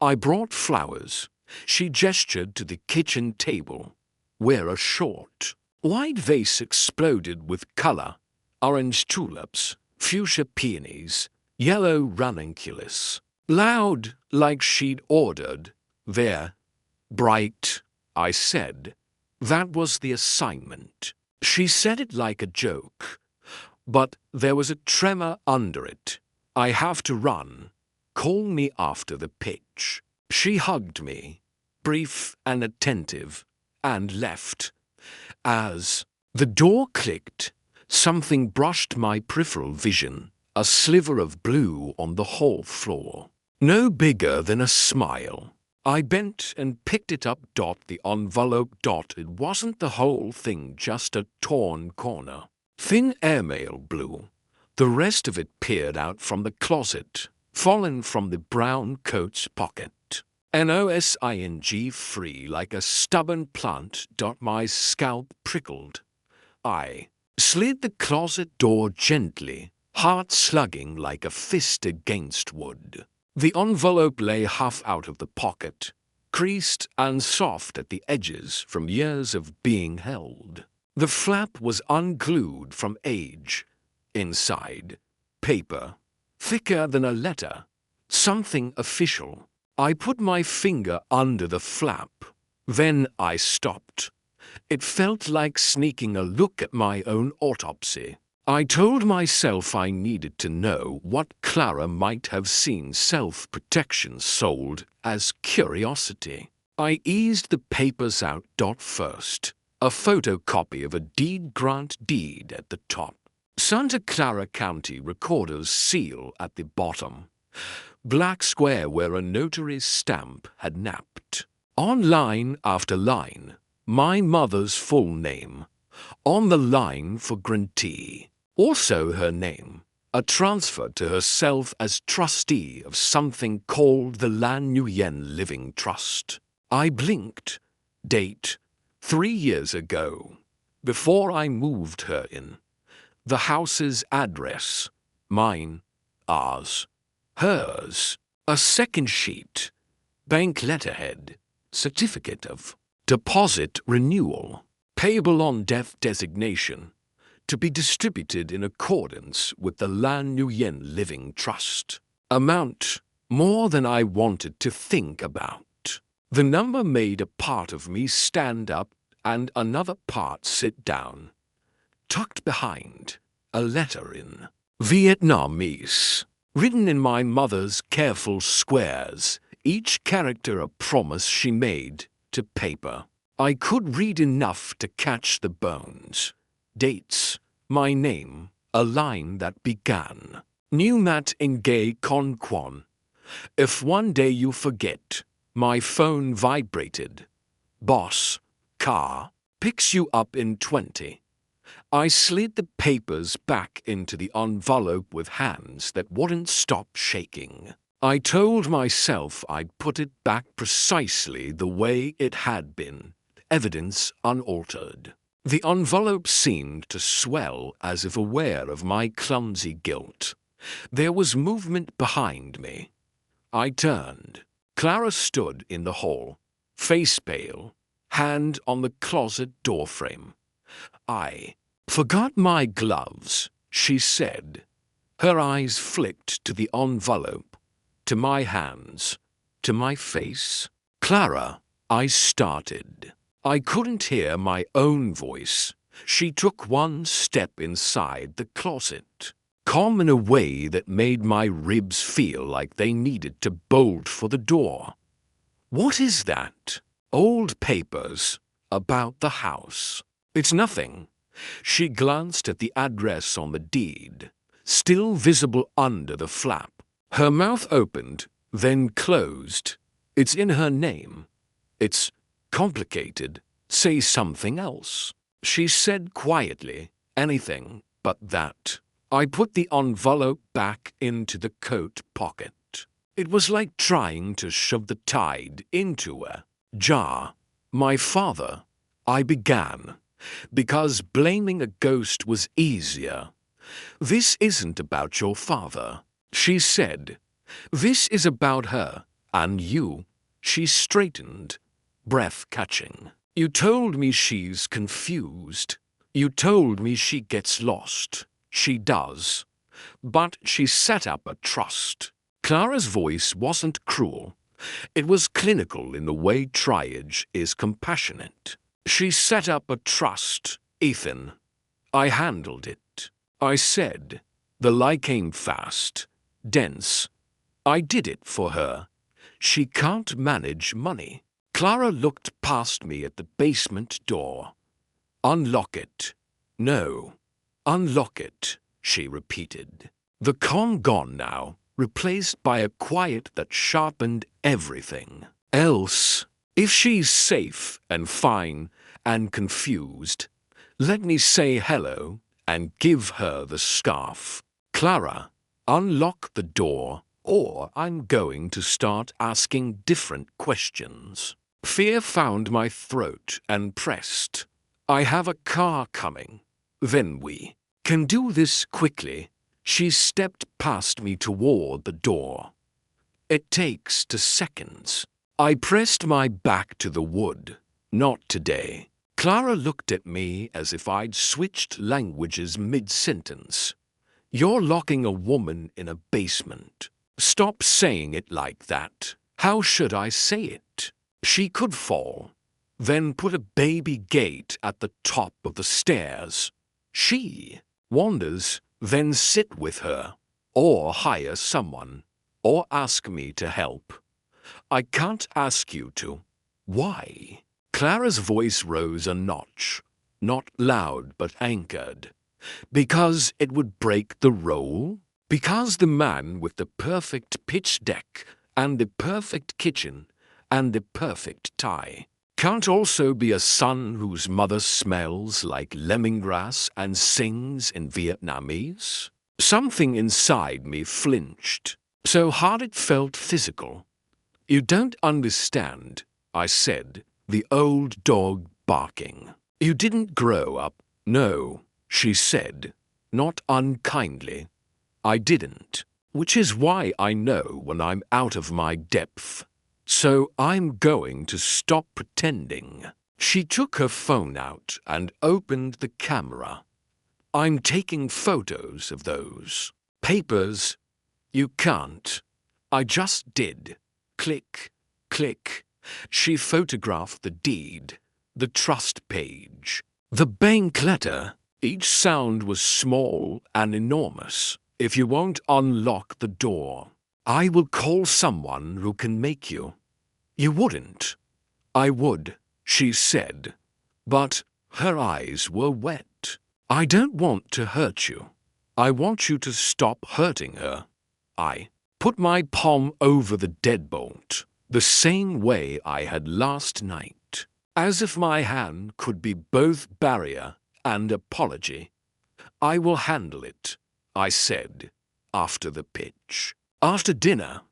I brought flowers. She gestured to the kitchen table, where a short, white vase exploded with color: orange tulips, fuchsia peonies, yellow ranunculus. Loud, like she'd ordered. There. Bright, I said. That was the assignment. She said it like a joke, but there was a tremor under it. I have to run. Call me after the pitch. She hugged me, brief and attentive, and left. As the door clicked, something brushed my peripheral vision, a sliver of blue on the hall floor. No bigger than a smile. I bent and picked it up. The envelope. It wasn't the whole thing, just a torn corner. Thin airmail blue. The rest of it peered out from the closet, fallen from the brown coat's pocket. NOSING free like a stubborn plant. My scalp prickled. I slid the closet door gently, heart slugging like a fist against wood. The envelope lay half out of the pocket, creased and soft at the edges from years of being held. The flap was unglued from age. Inside, paper, thicker than a letter, something official. I put my finger under the flap. Then I stopped. It felt like sneaking a look at my own autopsy. I told myself I needed to know what Clara might have seen self-protection sold as curiosity. I eased the papers out. First, a photocopy of a deed grant deed at the top. Santa Clara County Recorder's seal at the bottom. Black square where a notary's stamp had napped. On line after line, my mother's full name. On the line for grantee. Also her name, a transfer to herself as trustee of something called the Lan Nguyen Living Trust. I blinked. Date, 3 years ago, before I moved her in. The house's address, mine, ours, hers. A second sheet, bank letterhead, certificate of deposit renewal, payable on death designation, to be distributed in accordance with the Lan Nguyen Living Trust. Amount more than I wanted to think about. The number made a part of me stand up and another part sit down. Tucked behind, a letter in Vietnamese, written in my mother's careful squares, each character a promise she made to paper. I could read enough to catch the bones. Dates, my name, a line that began. New Mat Ngay Con Quan. If one day you forget, my phone vibrated. Boss, car, picks you up in 20. I slid the papers back into the envelope with hands that wouldn't stop shaking. I told myself I'd put it back precisely the way it had been, evidence unaltered. The envelope seemed to swell as if aware of my clumsy guilt. There was movement behind me. I turned. Clara stood in the hall, face pale, hand on the closet doorframe. I forgot my gloves, she said. Her eyes flicked to the envelope, to my hands, to my face. Clara, I started. I couldn't hear my own voice. She took one step inside the closet, calm in a way that made my ribs feel like they needed to bolt for the door. What is that? Old papers about the house. It's nothing. She glanced at the address on the deed, still visible under the flap. Her mouth opened, then closed. It's in her name. It's complicated. Say something else. She said quietly, anything but that. I put the envelope back into the coat pocket. It was like trying to shove the tide into a jar. My father, I began, because blaming a ghost was easier. This isn't about your father, she said. This is about her and you. She straightened, breath catching. You told me she's confused. You told me she gets lost. She does. But she set up a trust. Clara's voice wasn't cruel. It was clinical in the way triage is compassionate. She set up a trust, Ethan. I handled it. I said. The lie came fast, dense. I did it for her. She can't manage money. Clara looked past me at the basement door. Unlock it. No. Unlock it, she repeated. The calm gone now, replaced by a quiet that sharpened everything else. If she's safe and fine and confused, let me say hello and give her the scarf. Clara, unlock the door, or I'm going to start asking different questions. Fear found my throat and pressed. I have a car coming. Then we can do this quickly. She stepped past me toward the door. It takes 2 seconds. I pressed my back to the wood. Not today. Clara looked at me as if I'd switched languages mid-sentence. You're locking a woman in a basement. Stop saying it like that. How should I say it? She could fall. Then put a baby gate at the top of the stairs. She wanders, then sit with her, or hire someone, or ask me to help. I can't ask you to. Why? Clara's voice rose a notch, not loud but anchored. Because it would break the role? Because the man with the perfect pitch deck and the perfect kitchen and the perfect tie can't also be a son whose mother smells like lemongrass and sings in Vietnamese? Something inside me flinched, so hard it felt physical. You don't understand, I said, the old dog barking. You didn't grow up. No, she said, not unkindly. I didn't, which is why I know when I'm out of my depth. So I'm going to stop pretending. She took her phone out and opened the camera. I'm taking photos of those papers. You can't. I just did. Click, click. She photographed the deed, the trust page, the bank letter. Each sound was small and enormous. If you won't unlock the door, I will call someone who can make you. You wouldn't. I would, she said. But her eyes were wet. I don't want to hurt you. I want you to stop hurting her. I put my palm over the deadbolt, the same way I had last night, as if my hand could be both barrier and apology. I will handle it, I said, after the pitch. After dinner,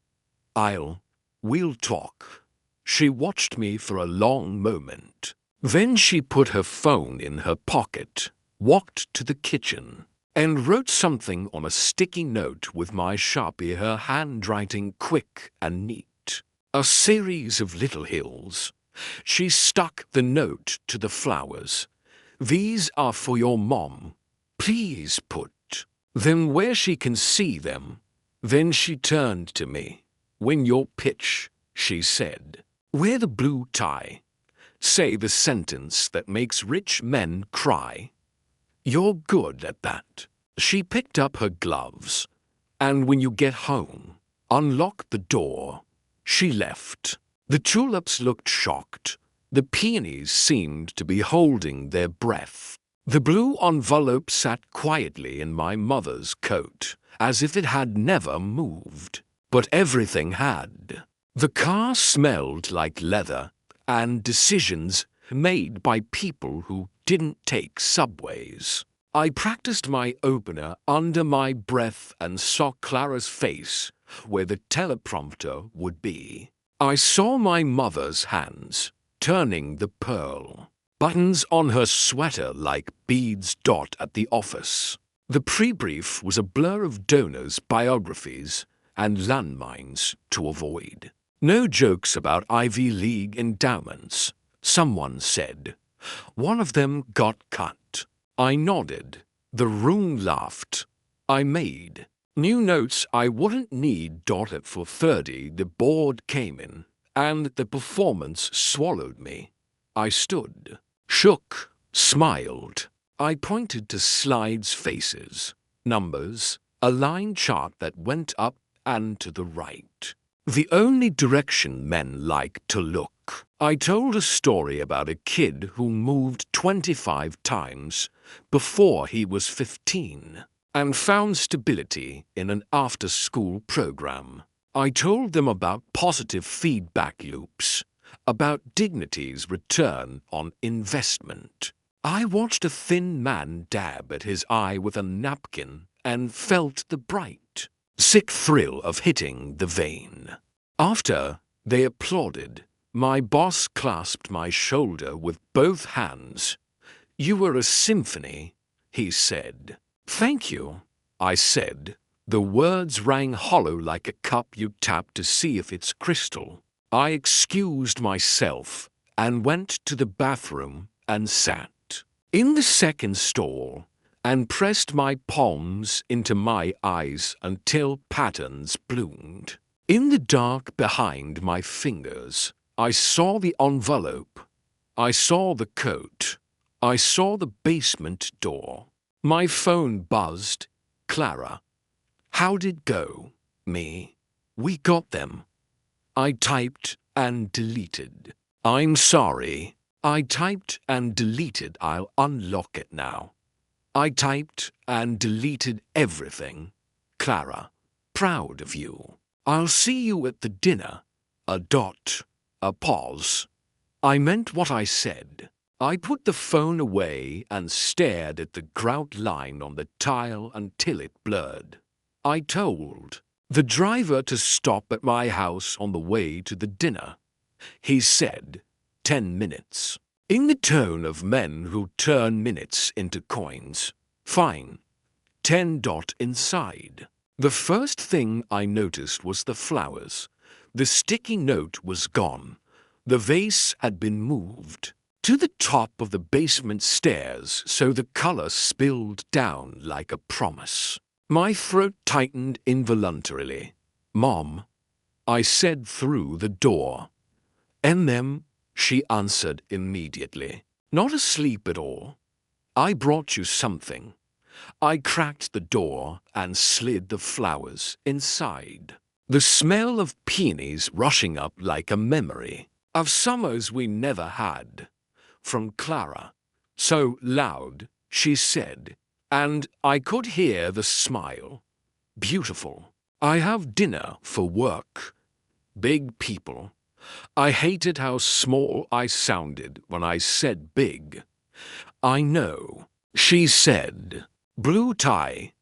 we'll talk. She watched me for a long moment. Then she put her phone in her pocket, walked to the kitchen, and wrote something on a sticky note with my Sharpie, her handwriting quick and neat. A series of little hills. She stuck the note to the flowers. These are for your mom. Please put them where she can see them. Then she turned to me. Win your pitch, she said. Wear the blue tie. Say the sentence that makes rich men cry. You're good at that. She picked up her gloves. And when you get home, unlock the door. She left. The tulips looked shocked. The peonies seemed to be holding their breath. The blue envelope sat quietly in my mother's coat, as if it had never moved. But everything had. The car smelled like leather and decisions made by people who didn't take subways. I practiced my opener under my breath and saw Clara's face, where the teleprompter would be. I saw my mother's hands turning the pearl buttons on her sweater like beads dot at the office. The pre-brief was a blur of donors' biographies and landmines to avoid. No jokes about Ivy League endowments, someone said. One of them got cut. I nodded. The room laughed. I made new notes I wouldn't need dotted for 30. The board came in, and the performance swallowed me. I stood, shook, smiled. I pointed to slides, faces, numbers, a line chart that went up and to the right. The only direction men like to look. I told a story about a kid who moved 25 times before he was 15 and found stability in an after-school program. I told them about positive feedback loops, about dignity's return on investment. I watched a thin man dab at his eye with a napkin and felt the bright, sick thrill of hitting the vein. After they applauded, my boss clasped my shoulder with both hands. "You were a symphony," he said. "Thank you," I said. The words rang hollow like a cup you tap to see if it's crystal. I excused myself and went to the bathroom and sat in the second stall and pressed my palms into my eyes until patterns bloomed. In the dark behind my fingers, I saw the envelope. I saw the coat. I saw the basement door. My phone buzzed. "Clara. How'd it go?" "Me. We got them." I typed and deleted. "I'm sorry." I typed and deleted. "I'll unlock it now." I typed and deleted everything. "Clara. Proud of you. I'll see you at the dinner." A dot. A pause. I meant what I said. I put the phone away and stared at the grout line on the tile until it blurred. I told the driver to stop at my house on the way to the dinner. He said, 10 minutes. In the tone of men who turn minutes into coins. "Fine. 10 dot inside." The first thing I noticed was the flowers. The sticky note was gone. The vase had been moved to the top of the basement stairs, so the color spilled down like a promise. My throat tightened involuntarily. "Mom," I said through the door. "M," she answered immediately. "Not asleep at all. I brought you something." I cracked the door and slid the flowers inside. The smell of peonies rushing up like a memory of summers we never had. From Clara. So loud, she said, and I could hear the smile. "Beautiful. I have dinner for work. Big people." I hated how small I sounded when I said big. "I know," she said. "Blue tie."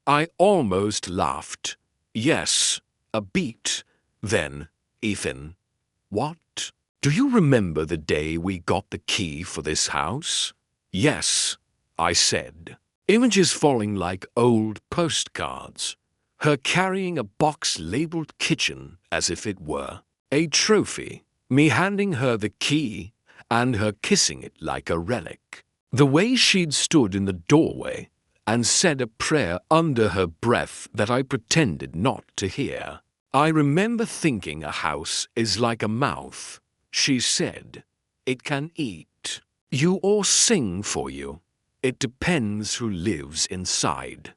I almost laughed. "Yes, a beat." Then, Ethan. "What? Do you remember the day we got the key for this house?" "Yes," I said. Images falling like old postcards. Her carrying a box labeled kitchen as if it were a trophy. Me handing her the key and her kissing it like a relic. The way she'd stood in the doorway and said a prayer under her breath that I pretended not to hear. I remember thinking a house is like a mouth. She said, "It can eat you or sing for you. It depends who lives inside."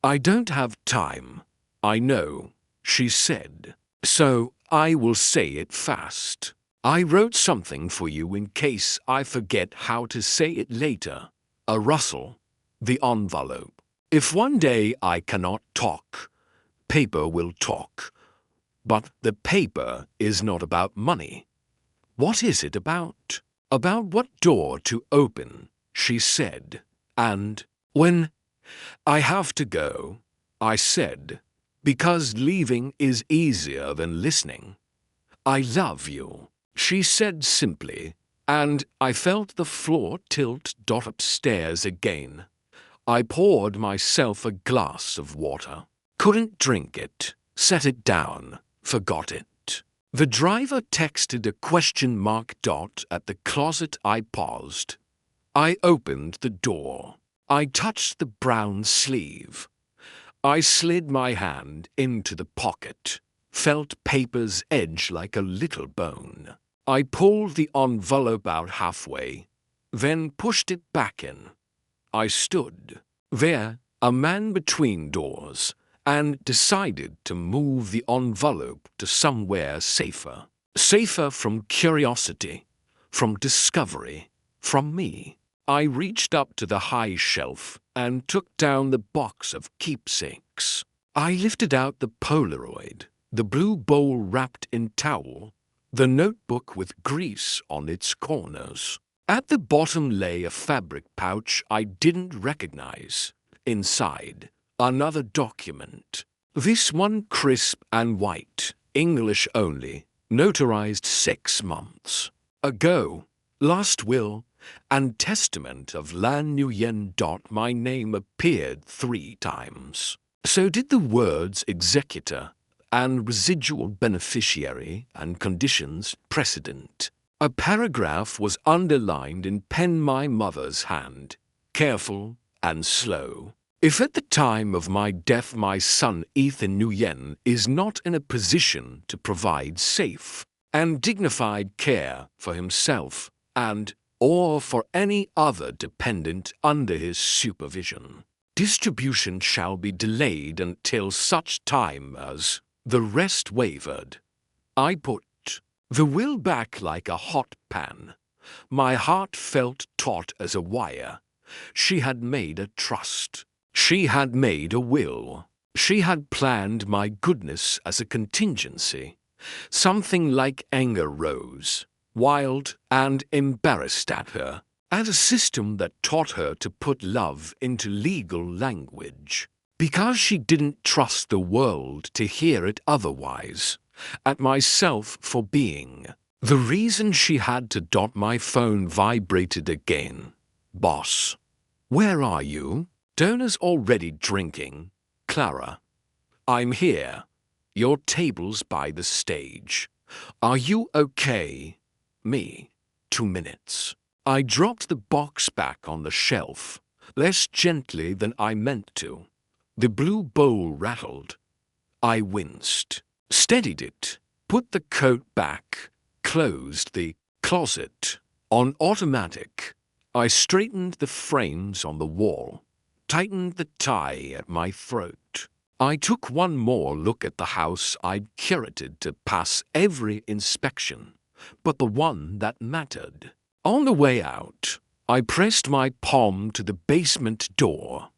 "I don't have time." "I know," she said. "So I will say it fast. I wrote something for you in case I forget how to say it later." A rustle. The envelope. "If one day I cannot talk, paper will talk. But the paper is not about money." "What is it about?" "About what door to open," she said. "And when I have to go," I said. because leaving is easier than listening. I love you, she said simply, and I felt the floor tilt upstairs again. I poured myself a glass of water. Couldn't drink it, set it down, forgot it. The driver texted a question mark at the closet. I paused. I opened the door. I touched the brown sleeve. I slid my hand into the pocket, felt paper's edge like a little bone. I pulled the envelope out halfway, then pushed it back in. I stood there, a man between doors, and decided to move the envelope to somewhere safer. Safer from curiosity, from discovery, from me. I reached up to the high shelf and took down the box of keepsakes. I lifted out the Polaroid, the blue bowl wrapped in towel, the notebook with grease on its corners. At the bottom lay a fabric pouch I didn't recognize. Inside, another document. This one crisp and white, English only, notarized 6 months ago. Last will and testament of Lan Nguyen. My name appeared 3 times. So did the words executor and residual beneficiary and conditions precedent. A paragraph was underlined in pen my mother's hand, careful and slow. If at the time of my death my son Ethan Nguyen is not in a position to provide safe and dignified care for himself and or for any other dependent under his supervision, distribution shall be delayed until such time as the rest wavered. I put the will back like a hot pan. My heart felt taut as a wire. She had made a trust. She had made a will. She had planned my goodness as a contingency. Something like anger rose, wild and embarrassed at her, and a system that taught her to put love into legal language. Because she didn't trust the world to hear it otherwise, at myself for being. The reason she had to. My phone vibrated again. Boss, where are you? Donna's already drinking. Clara, I'm here. Your table's by the stage. Are you okay? Me, 2 minutes. I dropped the box back on the shelf, less gently than I meant to. The blue bowl rattled. I winced, steadied it, put the coat back, closed the closet on automatic. I straightened the frames on the wall, tightened the tie at my throat. I took one more look at the house I'd curated to pass every inspection, but the one that mattered. On the way out, I pressed my palm to the basement door.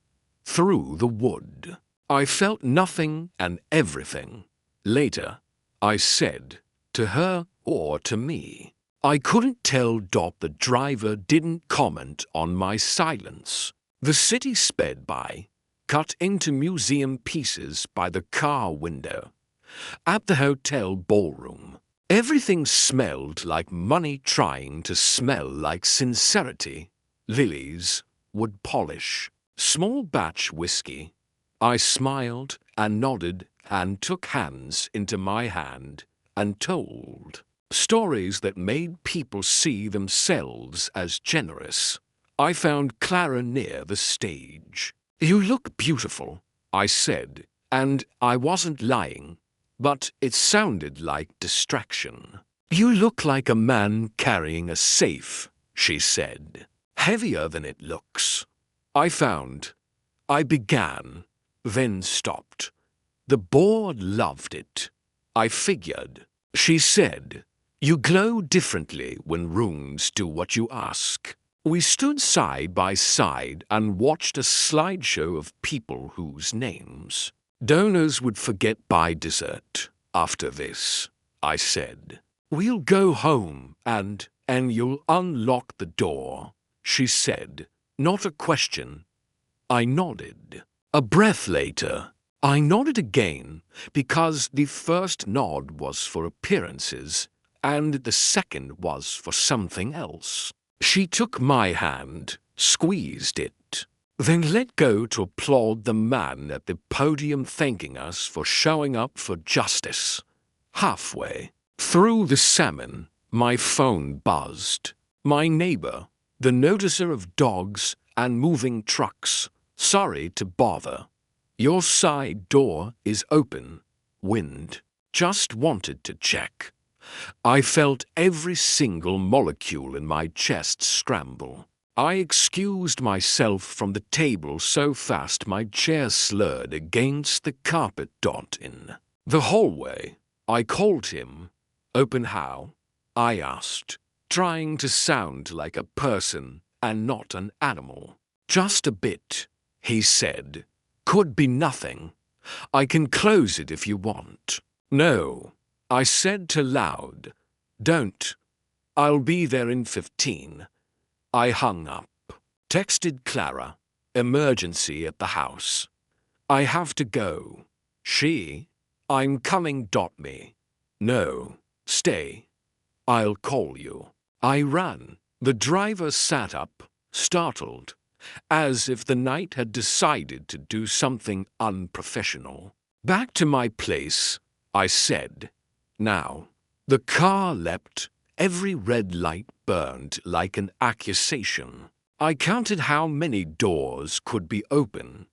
Through the wood, I felt nothing and everything. Later, I said, to her or to me. I couldn't tell. The driver didn't comment on my silence. The city sped by, cut into museum pieces by the car window. At the hotel ballroom, everything smelled like money trying to smell like sincerity. Lilies, wood polish, small batch whiskey. I smiled and nodded and took hands into my hand and told stories that made people see themselves as generous. I found Clara near the stage. You look beautiful, I said, and I wasn't lying, but it sounded like distraction. You look like a man carrying a safe, she said. Heavier than it looks. I began, then stopped. The board loved it. I figured. She said, you glow differently when rooms do what you ask. We stood side by side and watched a slideshow of people whose names donors would forget by dessert. After this, I said, we'll go home and you'll unlock the door, she said, not a question. I nodded. A breath later, I nodded again, because the first nod was for appearances, and the second was for something else. She took my hand, squeezed it, then let go to applaud the man at the podium thanking us for showing up for justice. Halfway through the sermon, my phone buzzed. My neighbor, the noticer of dogs and moving trucks. Sorry to bother. Your side door is open. Wind. Just wanted to check. I felt every single molecule in my chest scramble. I excused myself from the table so fast my chair slurred against the carpet. In the hallway, I called him. Open how? I asked, trying to sound like a person and not an animal. Just a bit, he said. Could be nothing. I can close it if you want. No, I said too loud. Don't. I'll be there in 15. I hung up. Texted Clara. Emergency at the house. I have to go. She. I'm coming. Me. No. Stay. I'll call you. I ran. The driver sat up, startled, as if the night had decided to do something unprofessional. Back to my place, I said. Now. The car leapt. Every red light burned like an accusation. I counted how many doors could be open.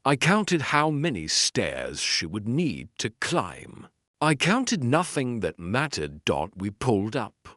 I counted how many stairs she would need to climb. I counted nothing that mattered. We pulled up.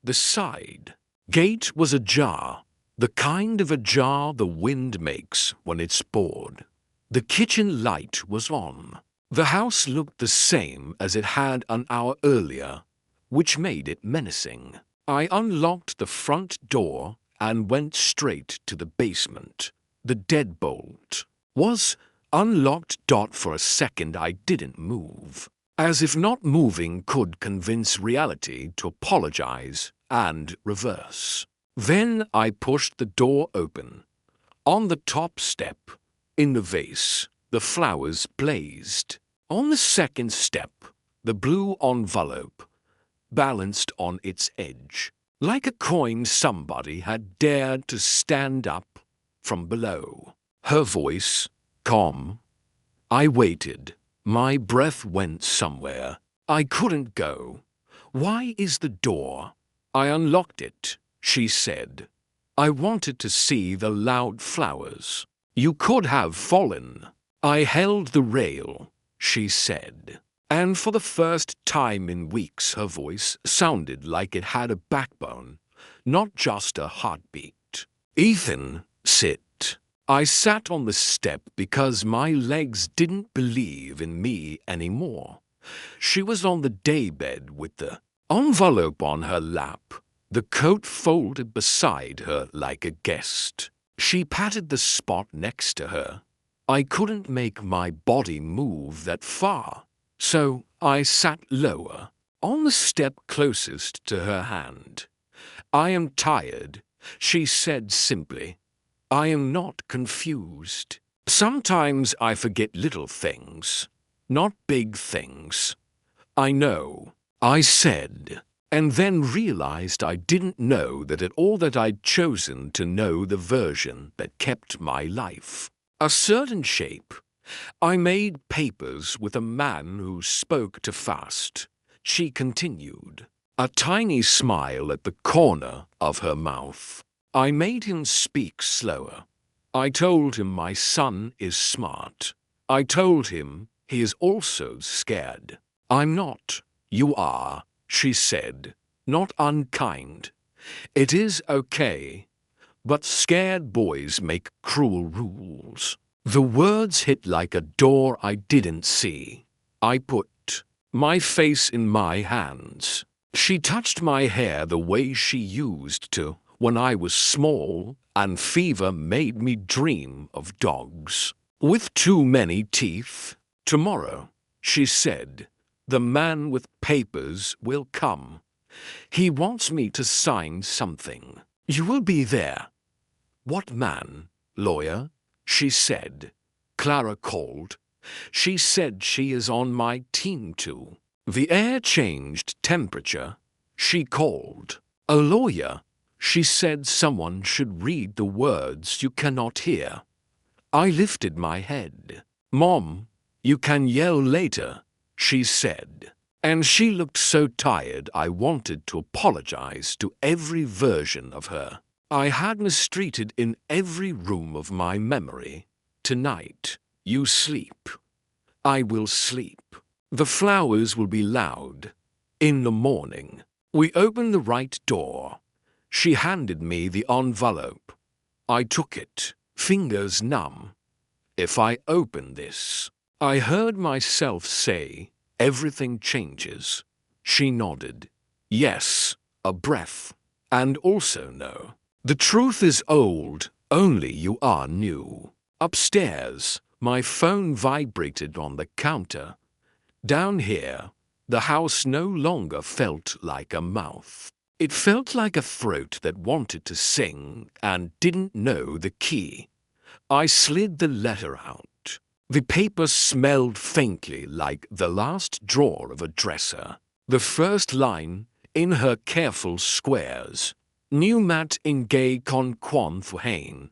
The side gate was ajar, the kind of ajar the wind makes when it's bored. The kitchen light was on. The house looked the same as it had an hour earlier, which made it menacing. I unlocked the front door and went straight to the basement. The deadbolt was unlocked. For a second I didn't move, as if not moving could convince reality to apologize and reverse. Then I pushed the door open. On the top step, in the vase, the flowers blazed. On the second step, the blue envelope balanced on its edge. Like a coin, somebody had dared to stand up from below. Her voice, calm. I waited. My breath went somewhere. I couldn't go. Why is the door? I unlocked it, she said. I wanted to see the loud flowers. You could have fallen. I held the rail, she said. And for the first time in weeks her voice sounded like it had a backbone, not just a heartbeat. Ethan, sit. I sat on the step because my legs didn't believe in me anymore. She was on the daybed with the envelope on her lap, the coat folded beside her like a guest. She patted the spot next to her. I couldn't make my body move that far, so I sat lower, on the step closest to her hand. I am tired, she said simply. I am not confused. Sometimes I forget little things, not big things. I know, I said, and then realized I didn't know that at all that I'd chosen to know the version that kept my life. A certain shape. I made papers with a man who spoke too fast. She continued, a tiny smile at the corner of her mouth. I made him speak slower. I told him my son is smart. I told him he is also scared. I'm not. You are, she said, not unkind. It is okay, but scared boys make cruel rules. The words hit like a door I didn't see. I put my face in my hands. She touched my hair the way she used to when I was small, and fever made me dream of dogs with too many teeth. Tomorrow, she said, the man with papers will come. He wants me to sign something. You will be there. What man? Lawyer? She said. Clara called. She said she is on my team too. The air changed temperature. She called. A lawyer. She said someone should read the words you cannot hear. I lifted my head. Mom, you can yell later, she said. And she looked so tired I wanted to apologize to every version of her I had mistreated in every room of my memory. Tonight, you sleep. I will sleep. The flowers will be loud. In the morning, we opened the right door. She handed me the envelope. I took it, fingers numb. If I open this, I heard myself say, everything changes. She nodded. Yes, a breath. And also no. The truth is old, only you are new. Upstairs, my phone vibrated on the counter. Down here, the house no longer felt like a mouth. It felt like a throat that wanted to sing and didn't know the key. I slid the letter out. The paper smelled faintly like the last drawer of a dresser. The first line, in her careful squares, "New mat in gay con quan hain.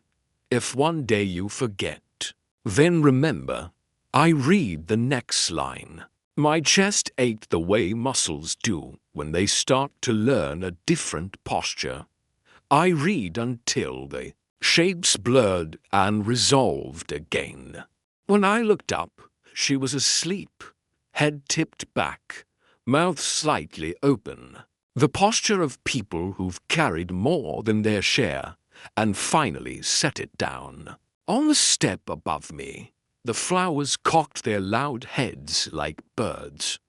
If one day you forget, then remember." I read the next line. My chest ached the way muscles do when they start to learn a different posture. I read until the shapes blurred and resolved again. When I looked up, she was asleep, head tipped back, mouth slightly open. The posture of people who've carried more than their share and finally set it down. On the step above me, the flowers cocked their loud heads like birds.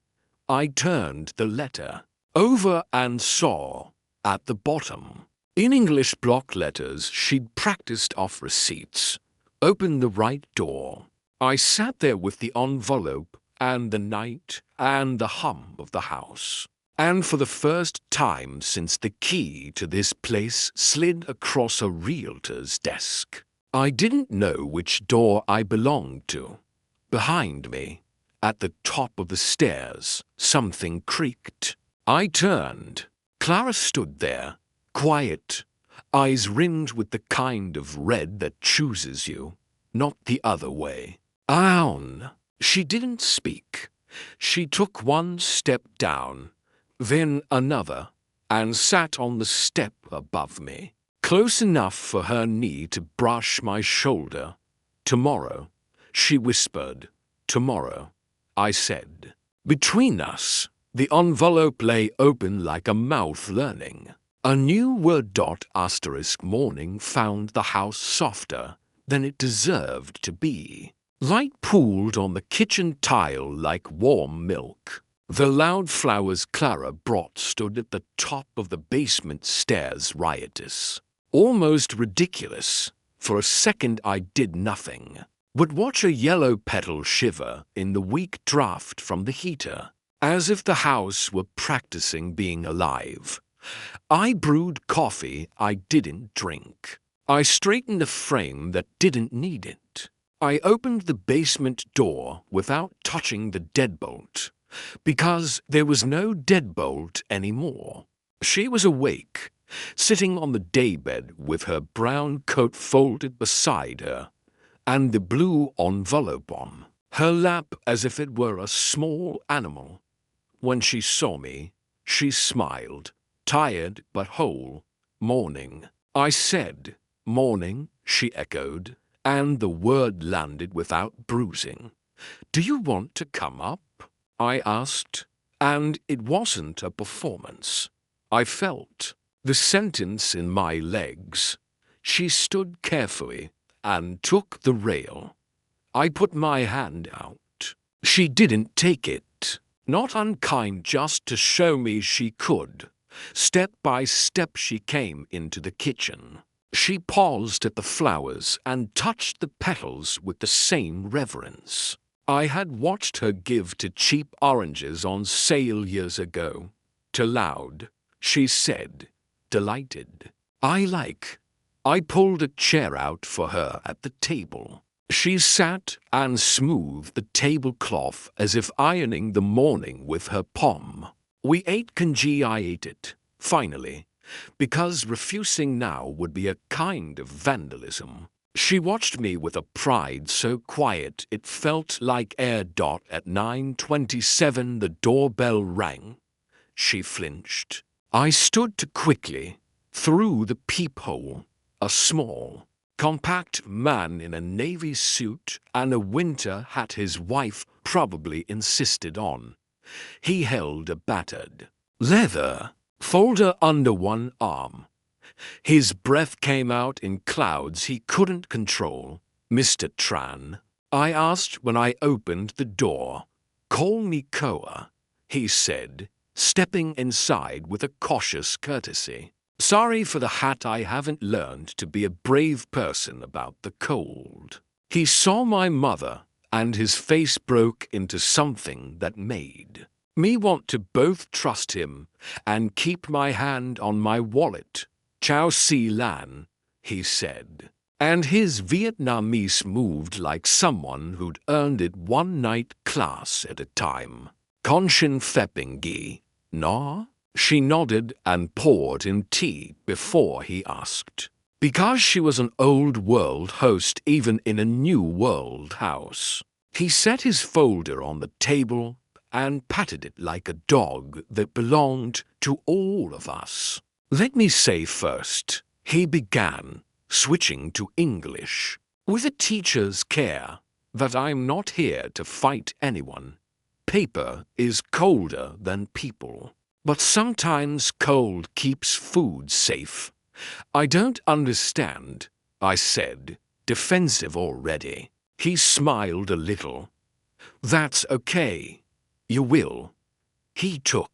I turned the letter over and saw, at the bottom, in English block letters she'd practiced off receipts, "Open the right door." I sat there with the envelope and the night and the hum of the house. And for the first time since the key to this place slid across a realtor's desk, I didn't know which door I belonged to. Behind me, at the top of the stairs, something creaked. I turned. Clara stood there, quiet, eyes rimmed with the kind of red that chooses you, not the other way. Aoun. She didn't speak. She took one step down, then another, and sat on the step above me, close enough for her knee to brush my shoulder. "Tomorrow," she whispered. "Tomorrow," I said. Between us, the envelope lay open like a mouth learning. A new word dot asterisk morning found the house softer than it deserved to be. Light pooled on the kitchen tile like warm milk. The loud flowers Clara brought stood at the top of the basement stairs, riotous. Almost ridiculous. For a second I did nothing, but watch a yellow petal shiver in the weak draft from the heater, as if the house were practicing being alive. I brewed coffee I didn't drink. I straightened a frame that didn't need it. I opened the basement door without touching the deadbolt, because there was no deadbolt anymore. She was awake, sitting on the daybed with her brown coat folded beside her, and the blue envelope on her lap as if it were a small animal. When she saw me, she smiled, tired but whole. "Morning," I said. "Morning," she echoed, and the word landed without bruising. "Do you want to come up?" I asked, and it wasn't a performance. I felt the sentence in my legs. She stood carefully and took the rail. I put my hand out. She didn't take it, not unkind, just to show me she could. Step by step she came into the kitchen. She paused at the flowers and touched the petals with the same reverence I had watched her give to cheap oranges on sale years ago. To loud, she said, delighted. I pulled a chair out for her at the table. She sat and smoothed the tablecloth as if ironing the morning with her palm. We ate congee. I ate it, finally, because refusing now would be a kind of vandalism. She watched me with a pride so quiet it felt like air. At 9:27 the doorbell rang. She flinched. I stood too quickly. Through the peephole, a small, compact man in a navy suit and a winter hat his wife probably insisted on. He held a battered leather folder under one arm. His breath came out in clouds he couldn't control. "Mr. Tran," I asked when I opened the door. "Call me Koa," he said, stepping inside with a cautious courtesy. "Sorry for the hat. I haven't learned to be a brave person about the cold." He saw my mother, and his face broke into something that made me want to both trust him and keep my hand on my wallet. "Chao Si Lan," he said, and his Vietnamese moved like someone who'd earned it one night class at a time. "Con Shin Pheping Gi, no?" She nodded and poured him tea before he asked. Because she was an old world host even in a new world house. He set his folder on the table and patted it like a dog that belonged to all of us. "Let me say first," he began, switching to English, "with a teacher's care, that I'm not here to fight anyone. Paper is colder than people. But sometimes cold keeps food safe." "I don't understand," I said, defensive already. He smiled a little. "That's okay. You will." He took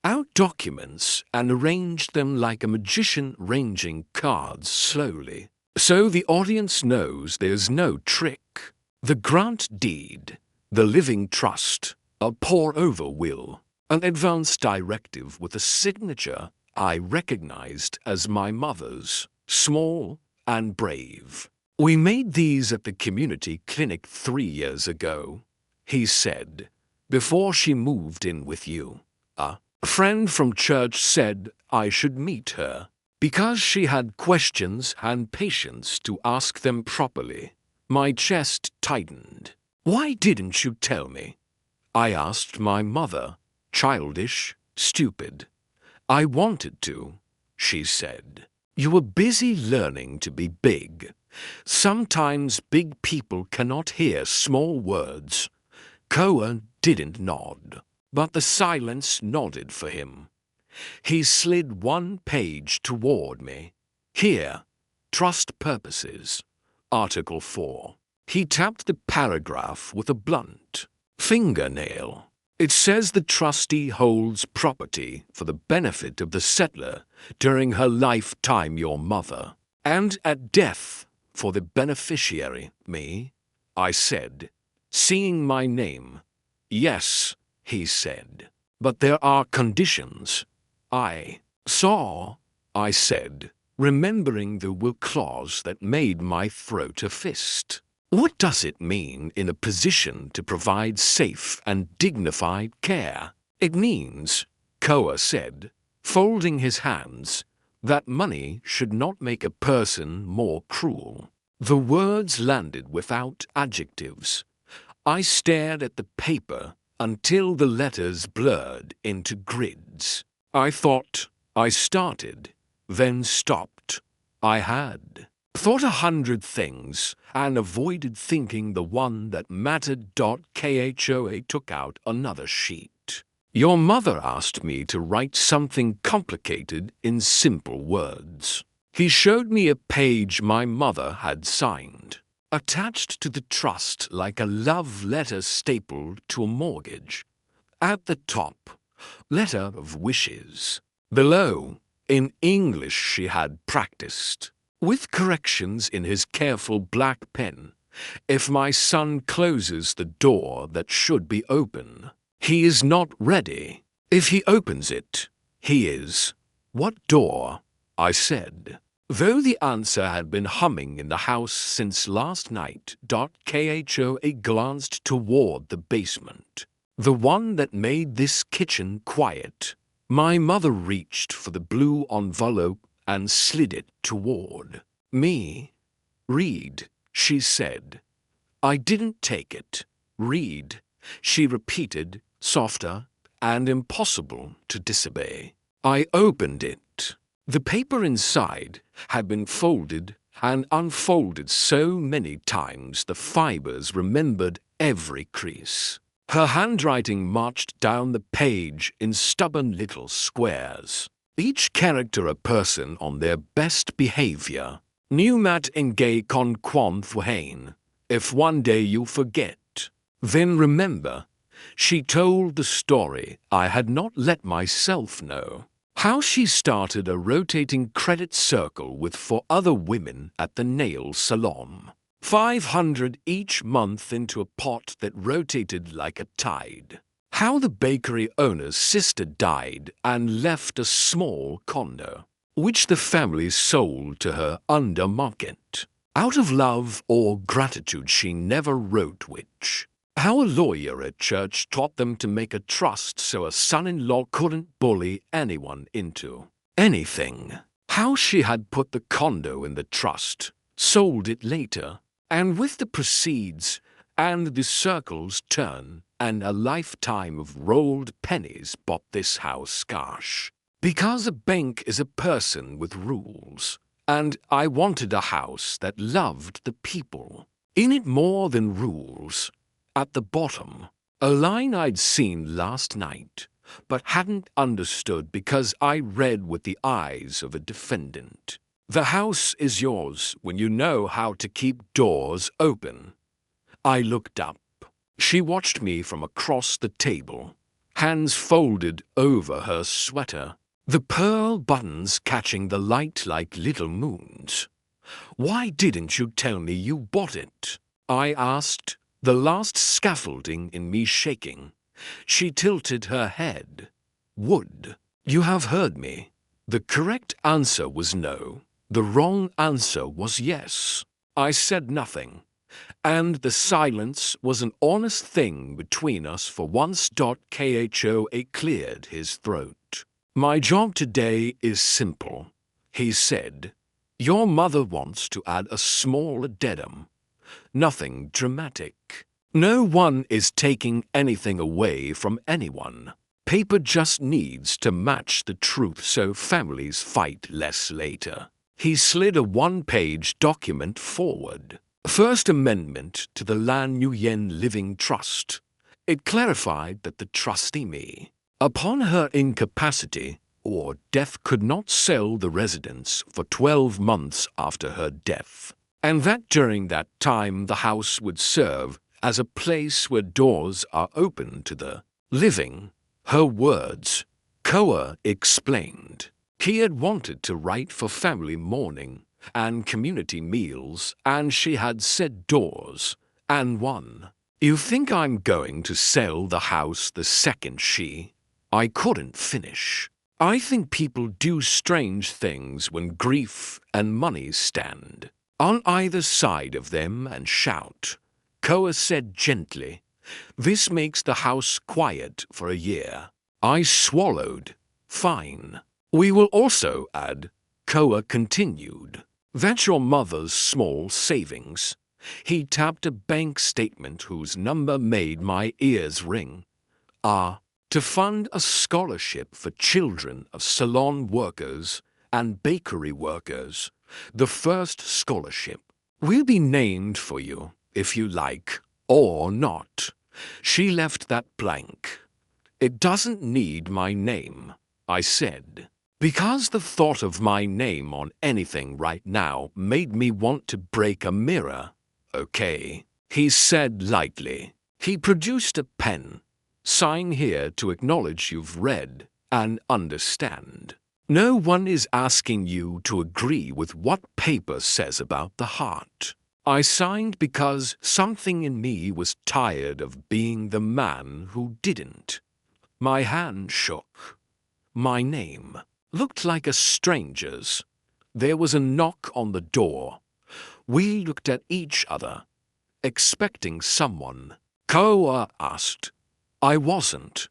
out documents and arranged them like a magician arranging cards slowly. "So the audience knows there's no trick. The grant deed, the living trust, a pour-over will, an advance directive with a signature I recognized as my mother's, small and brave. We made these at the community clinic 3 years ago," he said, "before she moved in with you. A friend from church said I should meet her, because she had questions and patience to ask them properly." My chest tightened. "Why didn't you tell me?" I asked my mother. Childish, stupid. "I wanted to," she said. "You were busy learning to be big. Sometimes big people cannot hear small words." Koa didn't nod, but the silence nodded for him. He slid one page toward me. "Here, trust purposes. Article 4. He tapped the paragraph with a blunt fingernail. "It says the trustee holds property for the benefit of the settler during her lifetime, your mother, and at death for the beneficiary, me," I said, seeing my name. "Yes," he said, "but there are conditions." "I saw," I said, remembering the will clause that made my throat a fist. "What does it mean in a position to provide safe and dignified care?" "It means," Koa said, folding his hands, "that money should not make a person more cruel." The words landed without adjectives. I stared at the paper until the letters blurred into grids. I thought. I started, then stopped. I had thought 100 things and avoided thinking the one that mattered. Khoa took out another sheet. "Your mother asked me to write something complicated in simple words." He showed me a page my mother had signed, attached to the trust like a love letter stapled to a mortgage. At the top, letter of wishes. Below, in English she had practiced, with corrections in his careful black pen. "If my son closes the door that should be open, he is not ready. If he opens it, he is." "What door?" I said. Though the answer had been humming in the house since last night, Khoa glanced toward the basement, the one that made this kitchen quiet. My mother reached for the blue envelope and slid it toward me. "Read," she said. I didn't take it. "Read," she repeated, softer and impossible to disobey. I opened it. The paper inside had been folded and unfolded so many times the fibers remembered every crease. Her handwriting marched down the page in stubborn little squares, each character a person on their best behavior. Numat ingay con quan fuhain. If one day you forget, then remember. She told the story I had not let myself know. How she started a rotating credit circle with 4 other women at the nail salon. 500 each month into a pot that rotated like a tide. How the bakery owner's sister died and left a small condo, which the family sold to her under market. Out of love or gratitude she never wrote which. How a lawyer at church taught them to make a trust so a son-in-law couldn't bully anyone into anything. How she had put the condo in the trust, sold it later, and with the proceeds and the circle's turn and a lifetime of rolled pennies bought this house cash. Because a bank is a person with rules, and I wanted a house that loved the people. In it more than rules. At the bottom, a line I'd seen last night, but hadn't understood because I read with the eyes of a defendant. The house is yours when you know how to keep doors open. I looked up. She watched me from across the table, hands folded over her sweater, the pearl buttons catching the light like little moons. "Why didn't you tell me you bought it?" I asked, the last scaffolding in me shaking. She tilted her head. "Would. You have heard me." The correct answer was no. The wrong answer was yes. I said nothing, and the silence was an honest thing between us for once. Khoa cleared his throat. "My job today is simple," he said. "Your mother wants to add a small addendum. Nothing dramatic. No one is taking anything away from anyone. Paper just needs to match the truth so families fight less later." He slid a 1-page document forward. First Amendment to the Lan Nguyen Living Trust. It clarified that the trustee me, upon her incapacity or death, could not sell the residence for 12 months after her death, and that during that time the house would serve as a place where doors are open to the living. Her words, Koa explained. He had wanted to write for family mourning and community meals, and she had said doors, and one. "You think I'm going to sell the house the second she—" I couldn't finish. "I think people do strange things when grief and money stand on either side of them and shout," Koa said gently. "This makes the house quiet for a year." I swallowed. "Fine. We will also add," Koa continued, "that your mother's small savings," he tapped a bank statement whose number made my ears ring, "are to fund a scholarship for children of salon workers and bakery workers. The first scholarship will be named for you, if you like, or not." She left that blank. "It doesn't need my name," I said, because the thought of my name on anything right now made me want to break a mirror. "Okay," he said lightly. He produced a pen. "Sign here to acknowledge you've read and understand. No one is asking you to agree with what paper says about the heart." I signed because something in me was tired of being the man who didn't. My hand shook. My name looked like a stranger's. There was a knock on the door. We looked at each other, expecting someone. Koa asked. I wasn't.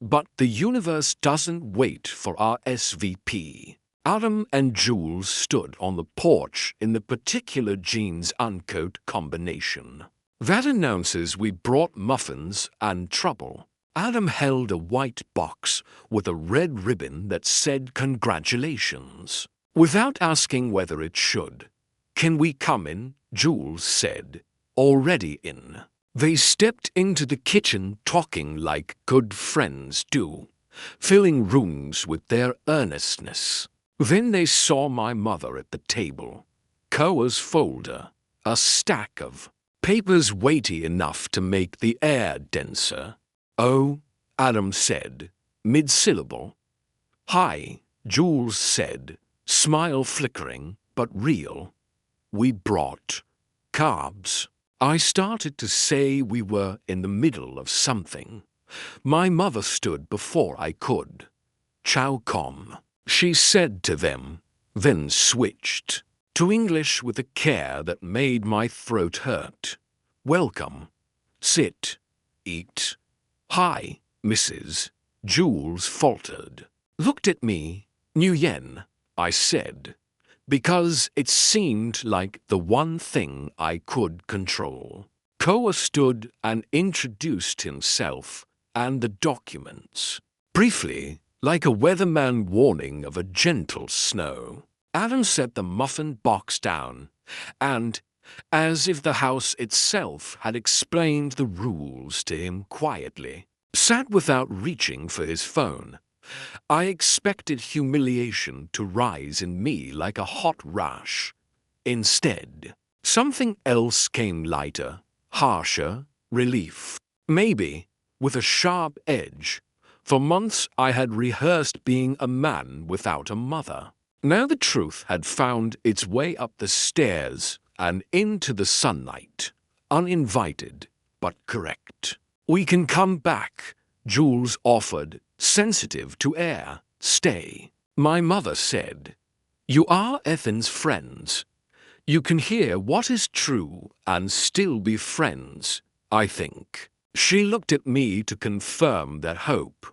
But the universe doesn't wait for our SVP. Adam and Jules stood on the porch in the particular jeans uncoat combination. That announces we brought muffins and trouble. Adam held a white box with a red ribbon that said congratulations. Without asking whether it should. Can we come in? Jules said. Already in. They stepped into the kitchen talking like good friends do, filling rooms with their earnestness. Then they saw my mother at the table. Koa's folder, a stack of papers weighty enough to make the air denser. Oh, Adam said, mid-syllable. Hi, Jules said, smile flickering, but real. We brought carbs. I started to say we were in the middle of something. My mother stood before I could. Chow com, she said to them, then switched to English with a care that made my throat hurt. Welcome. Sit. Eat. Hi, Mrs. Jules faltered. Looked at me. Nguyen, I said, because it seemed like the one thing I could control. Koa stood and introduced himself and the documents. Briefly, like a weatherman warning of a gentle snow. Adam set the muffin box down, and, as if the house itself had explained the rules to him quietly, sat without reaching for his phone. I expected humiliation to rise in me like a hot rash. Instead, something else came lighter, harsher, relief. Maybe, with a sharp edge. For months I had rehearsed being a man without a mother. Now the truth had found its way up the stairs and into the sunlight, uninvited but correct. We can come back, Jules offered, sensitive to air. Stay. My mother said, you are Ethan's friends. You can hear what is true and still be friends, I think. She looked at me to confirm that hope.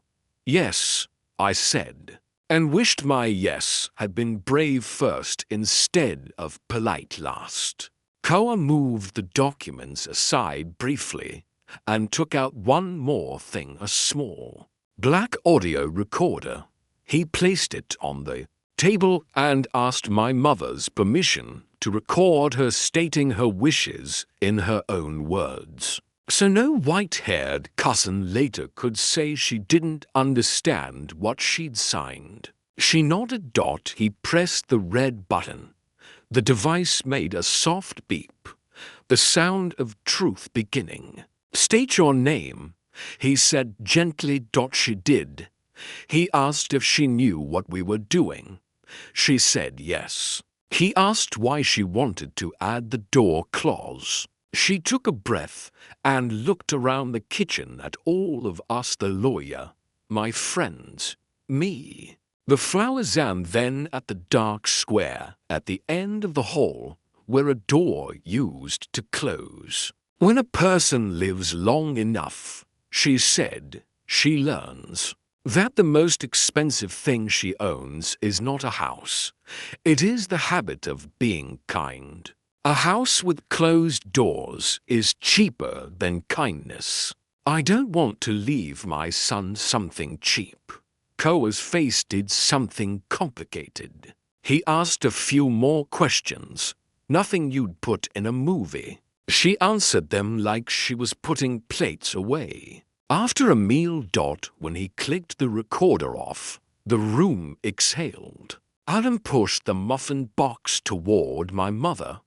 Yes, I said, and wished my yes had been brave first instead of polite last. Koa moved the documents aside briefly and took out one more thing, a small black audio recorder. He placed it on the table and asked my mother's permission to record her stating her wishes in her own words. So no white-haired cousin later could say she didn't understand what she'd signed. She nodded. He pressed the red button. The device made a soft beep, the sound of truth beginning. State your name, he said gently. She did. He asked if she knew what we were doing. She said yes. He asked why she wanted to add the door clause. She took a breath and looked around the kitchen at all of us, the lawyer, my friends, me, the flowers, and then at the dark square at the end of the hall where a door used to close. When a person lives long enough, she said, she learns that the most expensive thing she owns is not a house. It is the habit of being kind. A house with closed doors is cheaper than kindness. I don't want to leave my son something cheap. Koa's face did something complicated. He asked a few more questions, nothing you'd put in a movie. She answered them like she was putting plates away. After a meal. When he clicked the recorder off, the room exhaled. Adam pushed the muffin box toward my mother.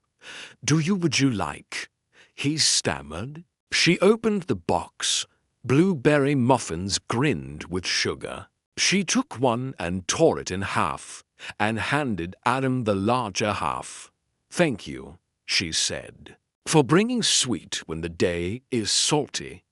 Would you like? He stammered. She opened the box. Blueberry muffins grinned with sugar. She took one and tore it in half and handed Adam the larger half. Thank you, she said, for bringing sweet when the day is salty.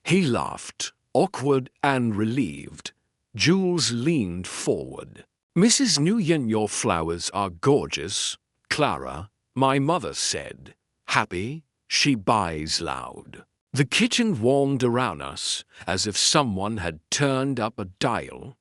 He laughed, awkward and relieved. Jules leaned forward. Mrs. Nguyen, your flowers are gorgeous, Clara, my mother said. Happy, she buys loud. The kitchen warmed around us as if someone had turned up a dial.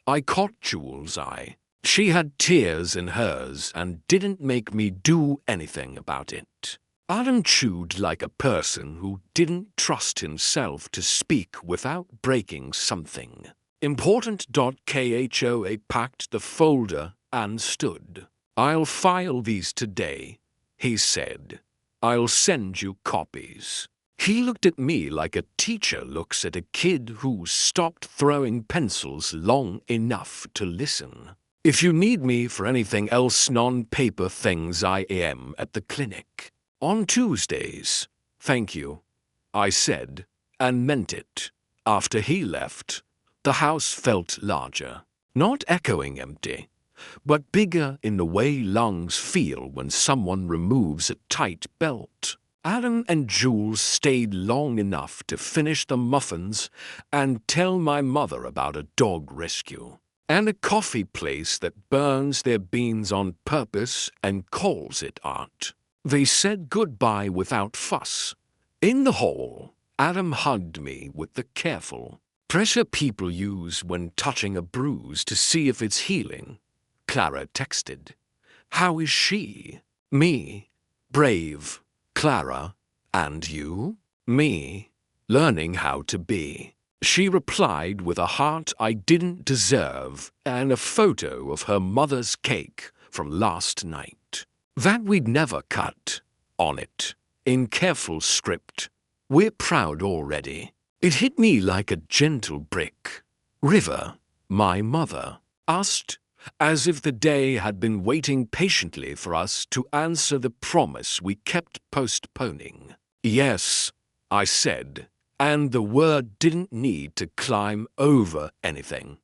I caught Jules' eye. She had tears in hers and didn't make me do anything about it. Adam chewed like a person who didn't trust himself to speak without breaking something. Important. Khoa packed the folder and stood. I'll file these today, he said. I'll send you copies. He looked at me like a teacher looks at a kid who's stopped throwing pencils long enough to listen. If you need me for anything else non-paper things, I am at the clinic. On Tuesdays. Thank you, I said, and meant it. After he left, the house felt larger, not echoing empty, but bigger in the way lungs feel when someone removes a tight belt. Adam and Jules stayed long enough to finish the muffins and tell my mother about a dog rescue and a coffee place that burns their beans on purpose and calls it art. They said goodbye without fuss. In the hall, Adam hugged me with the careful pressure people use when touching a bruise to see if it's healing. Clara texted, "How is she?" Me, brave. Clara, and you? Me, learning how to be. She replied with a heart I didn't deserve and a photo of her mother's cake from last night that we'd never cut on it, in careful script. We're proud already. It hit me like a gentle brick. River, my mother, asked, as if the day had been waiting patiently for us to answer the promise we kept postponing. Yes, I said, and the word didn't need to climb over anything.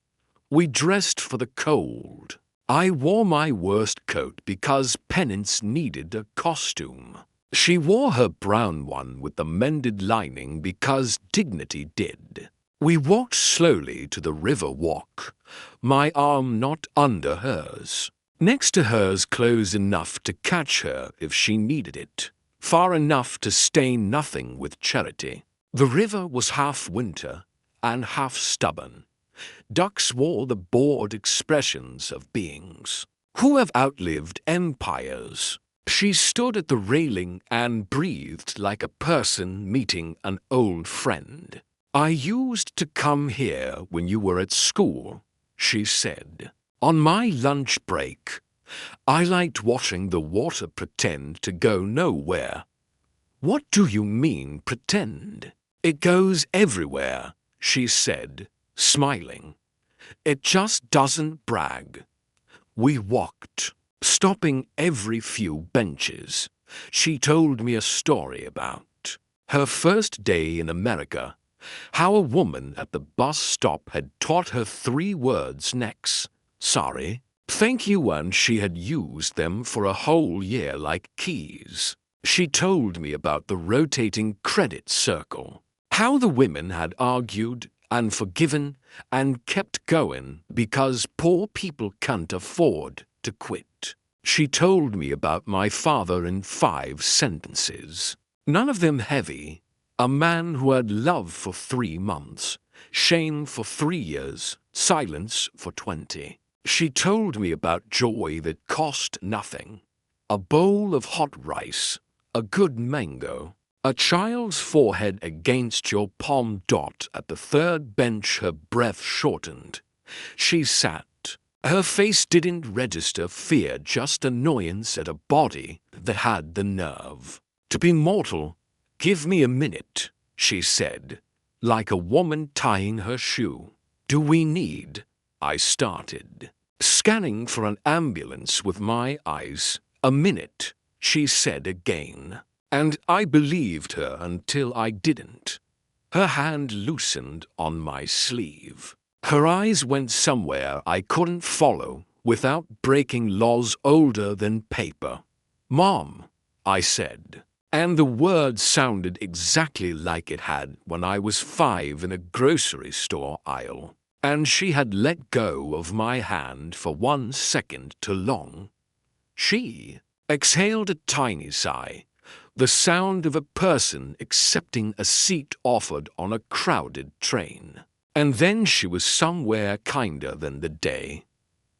We dressed for the cold. I wore my worst coat because Penance needed a costume. She wore her brown one with the mended lining because Dignity did. We walked slowly to the river walk, my arm not under hers. Next to hers, close enough to catch her if she needed it, far enough to stain nothing with charity. The river was half winter and half stubborn. Ducks wore the bored expressions of beings who have outlived empires. She stood at the railing and breathed like a person meeting an old friend. I used to come here when you were at school, she said. On my lunch break, I liked watching the water pretend to go nowhere. What do you mean, pretend? It goes everywhere, she said, smiling. It just doesn't brag. We walked, stopping every few benches. She told me a story about her first day in America. How a woman at the bus stop had taught her 3 words next. Sorry, thank you, and she had used them for a whole year like keys. She told me about the rotating credit circle. How the women had argued and forgiven and kept going because poor people can't afford to quit. She told me about my father in 5 sentences, none of them heavy. A man who had love for 3 months, shame for 3 years, silence for 20. She told me about joy that cost nothing. A bowl of hot rice, a good mango, a child's forehead against your palm. At the 3rd bench her breath shortened. She sat. Her face didn't register fear, just annoyance at a body that had the nerve to be mortal. Give me a minute, she said, like a woman tying her shoe. Do we need? I started, scanning for an ambulance with my eyes. A minute, she said again, and I believed her until I didn't. Her hand loosened on my sleeve. Her eyes went somewhere I couldn't follow without breaking laws older than paper. Mom, I said. And the word sounded exactly like it had when I was 5 in a grocery store aisle. and she had let go of my hand for 1 second too long. She exhaled a tiny sigh, the sound of a person accepting a seat offered on a crowded train. And then she was somewhere kinder than the day.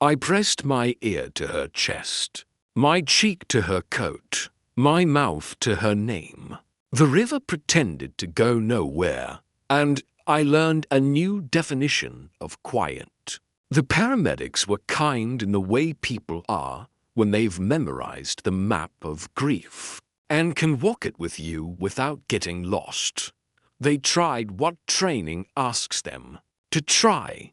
I pressed my ear to her chest, my cheek to her coat, my mouth to her name. The river pretended to go nowhere, and I learned a new definition of quiet. The paramedics were kind in the way people are when they've memorized the map of grief and can walk it with you without getting lost. They tried what training asks them to try.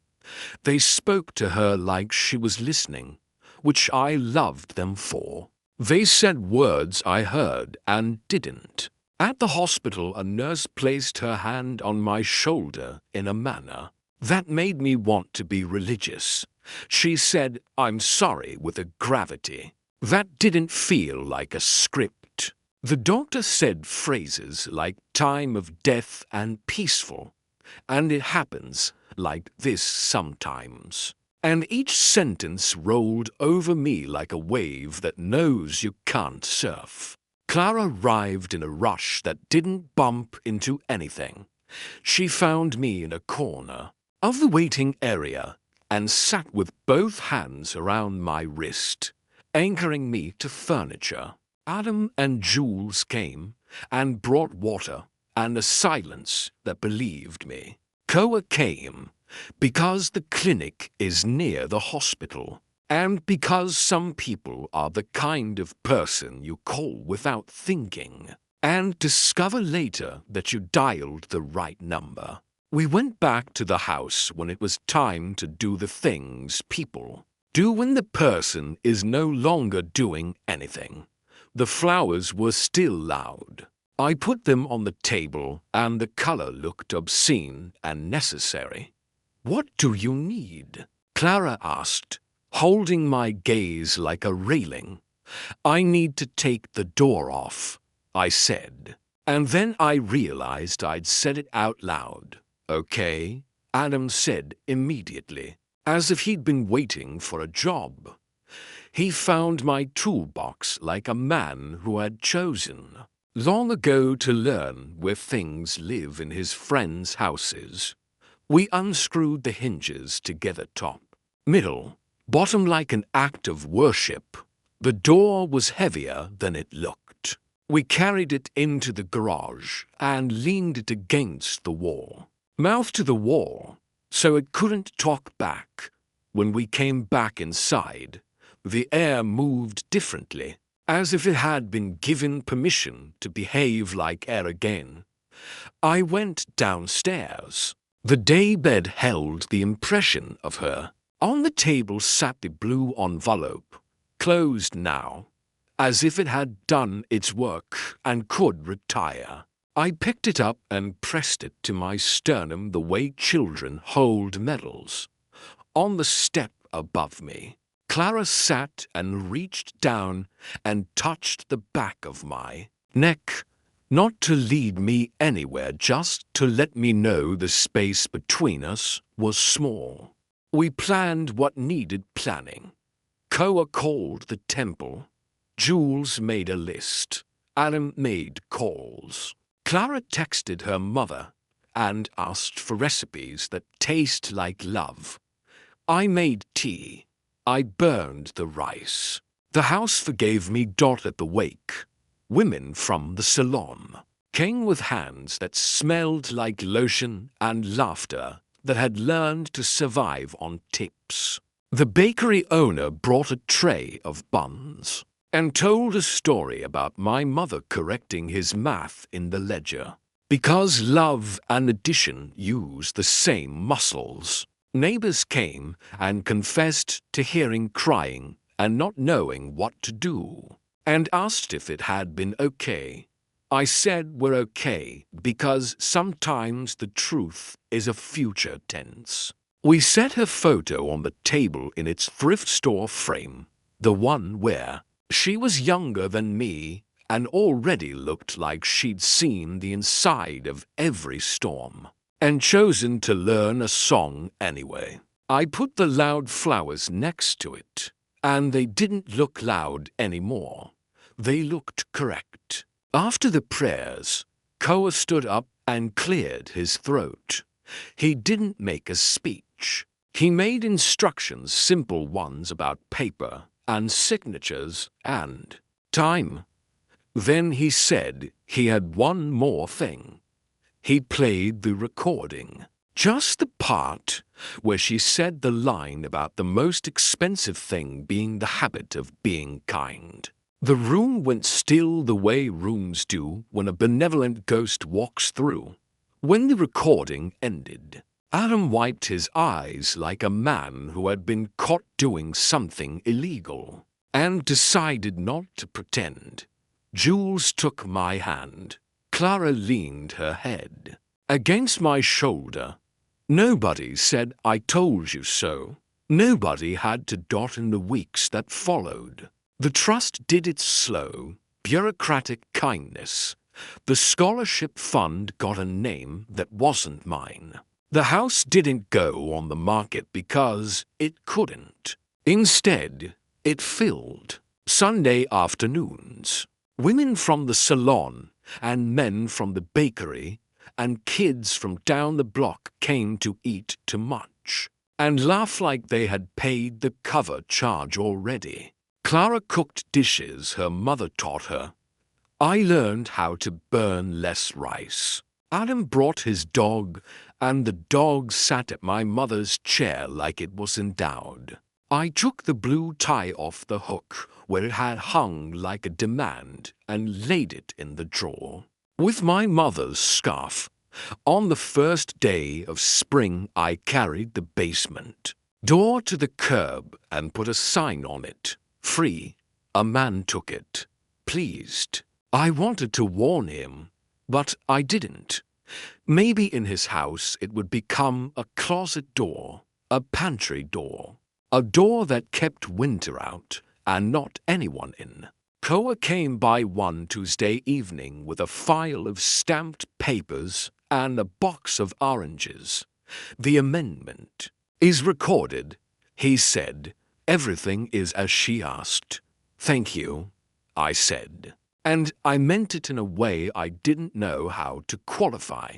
They spoke to her like she was listening, which I loved them for. They said words I heard and didn't. At the hospital, a nurse placed her hand on my shoulder in a manner that made me want to be religious. She said, "I'm sorry," with a gravity that didn't feel like a script. The doctor said phrases like "time of death" and "peaceful," and "it happens like this sometimes." And each sentence rolled over me like a wave that knows you can't surf. Clara arrived in a rush that didn't bump into anything. She found me in a corner of the waiting area and sat with both hands around my wrist, anchoring me to furniture. Adam and Jules came and brought water and a silence that believed me. Koa came because the clinic is near the hospital, and because some people are the kind of person you call without thinking, and discover later that you dialed the right number. We went back to the house when it was time to do the things people do when the person is no longer doing anything. The flowers were still loud. I put them on the table, and the color looked obscene and necessary. "What do you need?" Clara asked, holding my gaze like a railing. "I need to take the door off," I said. And then I realized I'd said it out loud. "Okay," Adam said immediately, as if he'd been waiting for a job. He found my toolbox like a man who had chosen long ago to learn where things live in his friends' houses. We unscrewed the hinges together, top, middle, bottom, like an act of worship. The door was heavier than it looked. We carried it into the garage and leaned it against the wall, mouth to the wall, so it couldn't talk back. When we came back inside, the air moved differently, as if it had been given permission to behave like air again. I went downstairs. The daybed held the impression of her. On the table sat the blue envelope, closed now, as if it had done its work and could retire. I picked it up and pressed it to my sternum the way children hold medals. On the step above me, Clara sat and reached down and touched the back of my neck, not to lead me anywhere, just to let me know the space between us was small. We planned what needed planning. Koa called the temple. Jules made a list. Adam made calls. Clara texted her mother and asked for recipes that taste like love. I made tea. I burned the rice. The house forgave me. At the wake, women from the salon came with hands that smelled like lotion and laughter that had learned to survive on tips. The bakery owner brought a tray of buns and told a story about my mother correcting his math in the ledger. Because love and addition use the same muscles. Neighbors came and confessed to hearing crying and not knowing what to do, and asked if it had been okay. I said we're okay because sometimes the truth is a future tense. We set her photo on the table in its thrift store frame, the one where she was younger than me and already looked like she'd seen the inside of every storm. and chosen to learn a song anyway. I put the loud flowers next to it, and they didn't look loud anymore. They looked correct. After the prayers, Koa stood up and cleared his throat. He didn't make a speech. He made instructions, simple ones about paper and signatures and time. Then he said he had one more thing. He played the recording. Just the part where she said the line about the most expensive thing being the habit of being kind. The room went still the way rooms do when a benevolent ghost walks through. When the recording ended, Adam wiped his eyes like a man who had been caught doing something illegal, and decided not to pretend. Jules took my hand. Clara leaned her head against my shoulder. Nobody said "I told you so." Nobody had to dot in the weeks that followed. The trust did its slow, bureaucratic kindness. The scholarship fund got a name that wasn't mine. The house didn't go on the market because it couldn't. Instead, it filled. Sunday afternoons, women from the salon and men from the bakery and kids from down the block came to eat too much and laugh like they had paid the cover charge already. Clara cooked dishes her mother taught her. I learned how to burn less rice. Adam brought his dog, and the dog sat at my mother's chair like it was endowed. I took the blue tie off the hook where it had hung like a demand and laid it in the drawer. With my mother's scarf, on the first day of spring I carried the basement door to the curb and put a sign on it. Free. A man took it. Pleased. I wanted to warn him, but I didn't. Maybe in his house it would become a closet door, a pantry door, a door that kept winter out and not anyone in. Koa came by one Tuesday evening with a file of stamped papers and a box of oranges. The amendment is recorded, he said. Everything is as she asked. Thank you, I said. And I meant it in a way I didn't know how to qualify.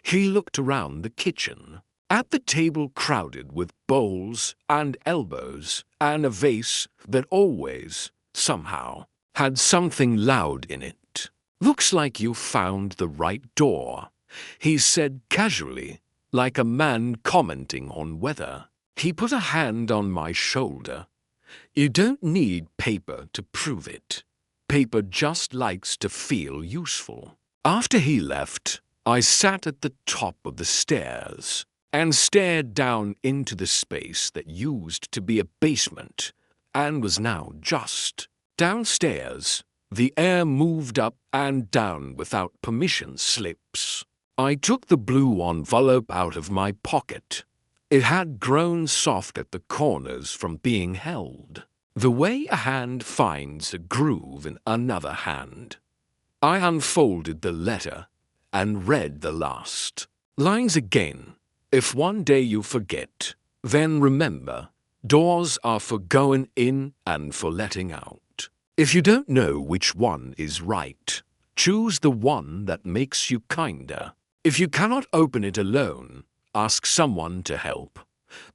He looked around the kitchen, at the table crowded with bowls and elbows and a vase that always, somehow, had something loud in it. Looks like you found the right door, he said casually, like a man commenting on weather. He put a hand on my shoulder. You don't need paper to prove it. Paper just likes to feel useful. After he left, I sat at the top of the stairs and stared down into the space that used to be a basement and was now just. Downstairs, the air moved up and down without permission slips. I took the blue envelope out of my pocket. It had grown soft at the corners from being held, the way a hand finds a groove in another hand. I unfolded the letter and read the last lines again. If one day you forget, then remember, doors are for going in and for letting out. If you don't know which one is right, choose the one that makes you kinder. If you cannot open it alone, ask someone to help.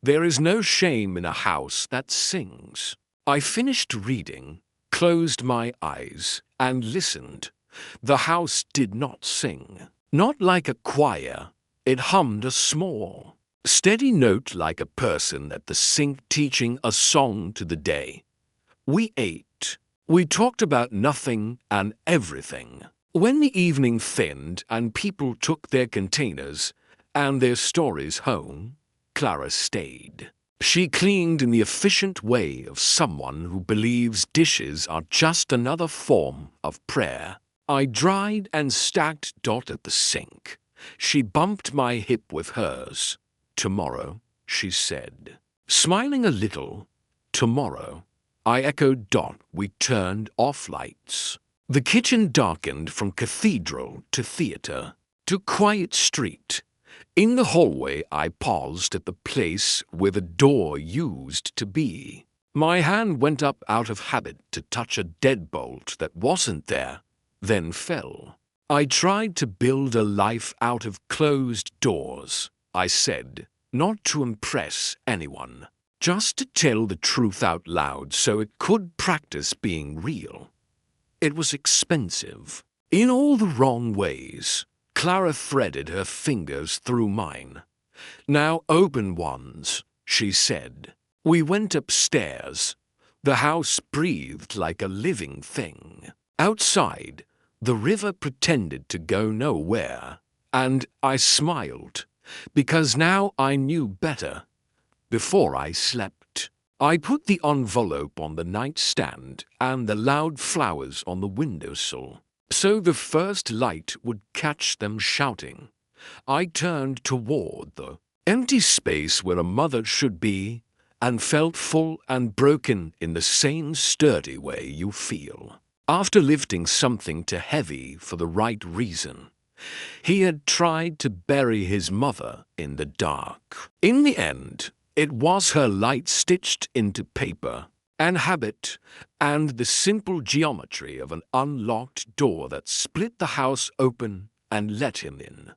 There is no shame in a house that sings. I finished reading, closed my eyes, and listened. The house did not sing. Not like a choir. It hummed a small, steady note like a person at the sink teaching a song to the day. We ate. We talked about nothing and everything. When the evening thinned and people took their containers and their stories home, Clara stayed. She cleaned in the efficient way of someone who believes dishes are just another form of prayer. I dried and stacked Dot at the sink. She bumped my hip with hers. Tomorrow, she said. Smiling a little, tomorrow, I echoed Dot. We turned off lights. The kitchen darkened from cathedral to theater to quiet street. In the hallway, I paused at the place where the door used to be. My hand went up out of habit to touch a deadbolt that wasn't there, then fell. I tried to build a life out of closed doors, I said, not to impress anyone, just to tell the truth out loud so it could practice being real. It was expensive, in all the wrong ways. Clara threaded her fingers through mine. "Now open ones," she said. We went upstairs. The house breathed like a living thing. Outside, the river pretended to go nowhere, and I smiled, because now I knew better. Before I slept, I put the envelope on the nightstand and the loud flowers on the windowsill, so the first light would catch them shouting. I turned toward the empty space where a mother should be, and felt full and broken in the same sturdy way you feel after lifting something too heavy for the right reason. He had tried to bury his mother in the dark. In the end, it was her light stitched into paper, and habit, and the simple geometry of an unlocked door that split the house open and let him in.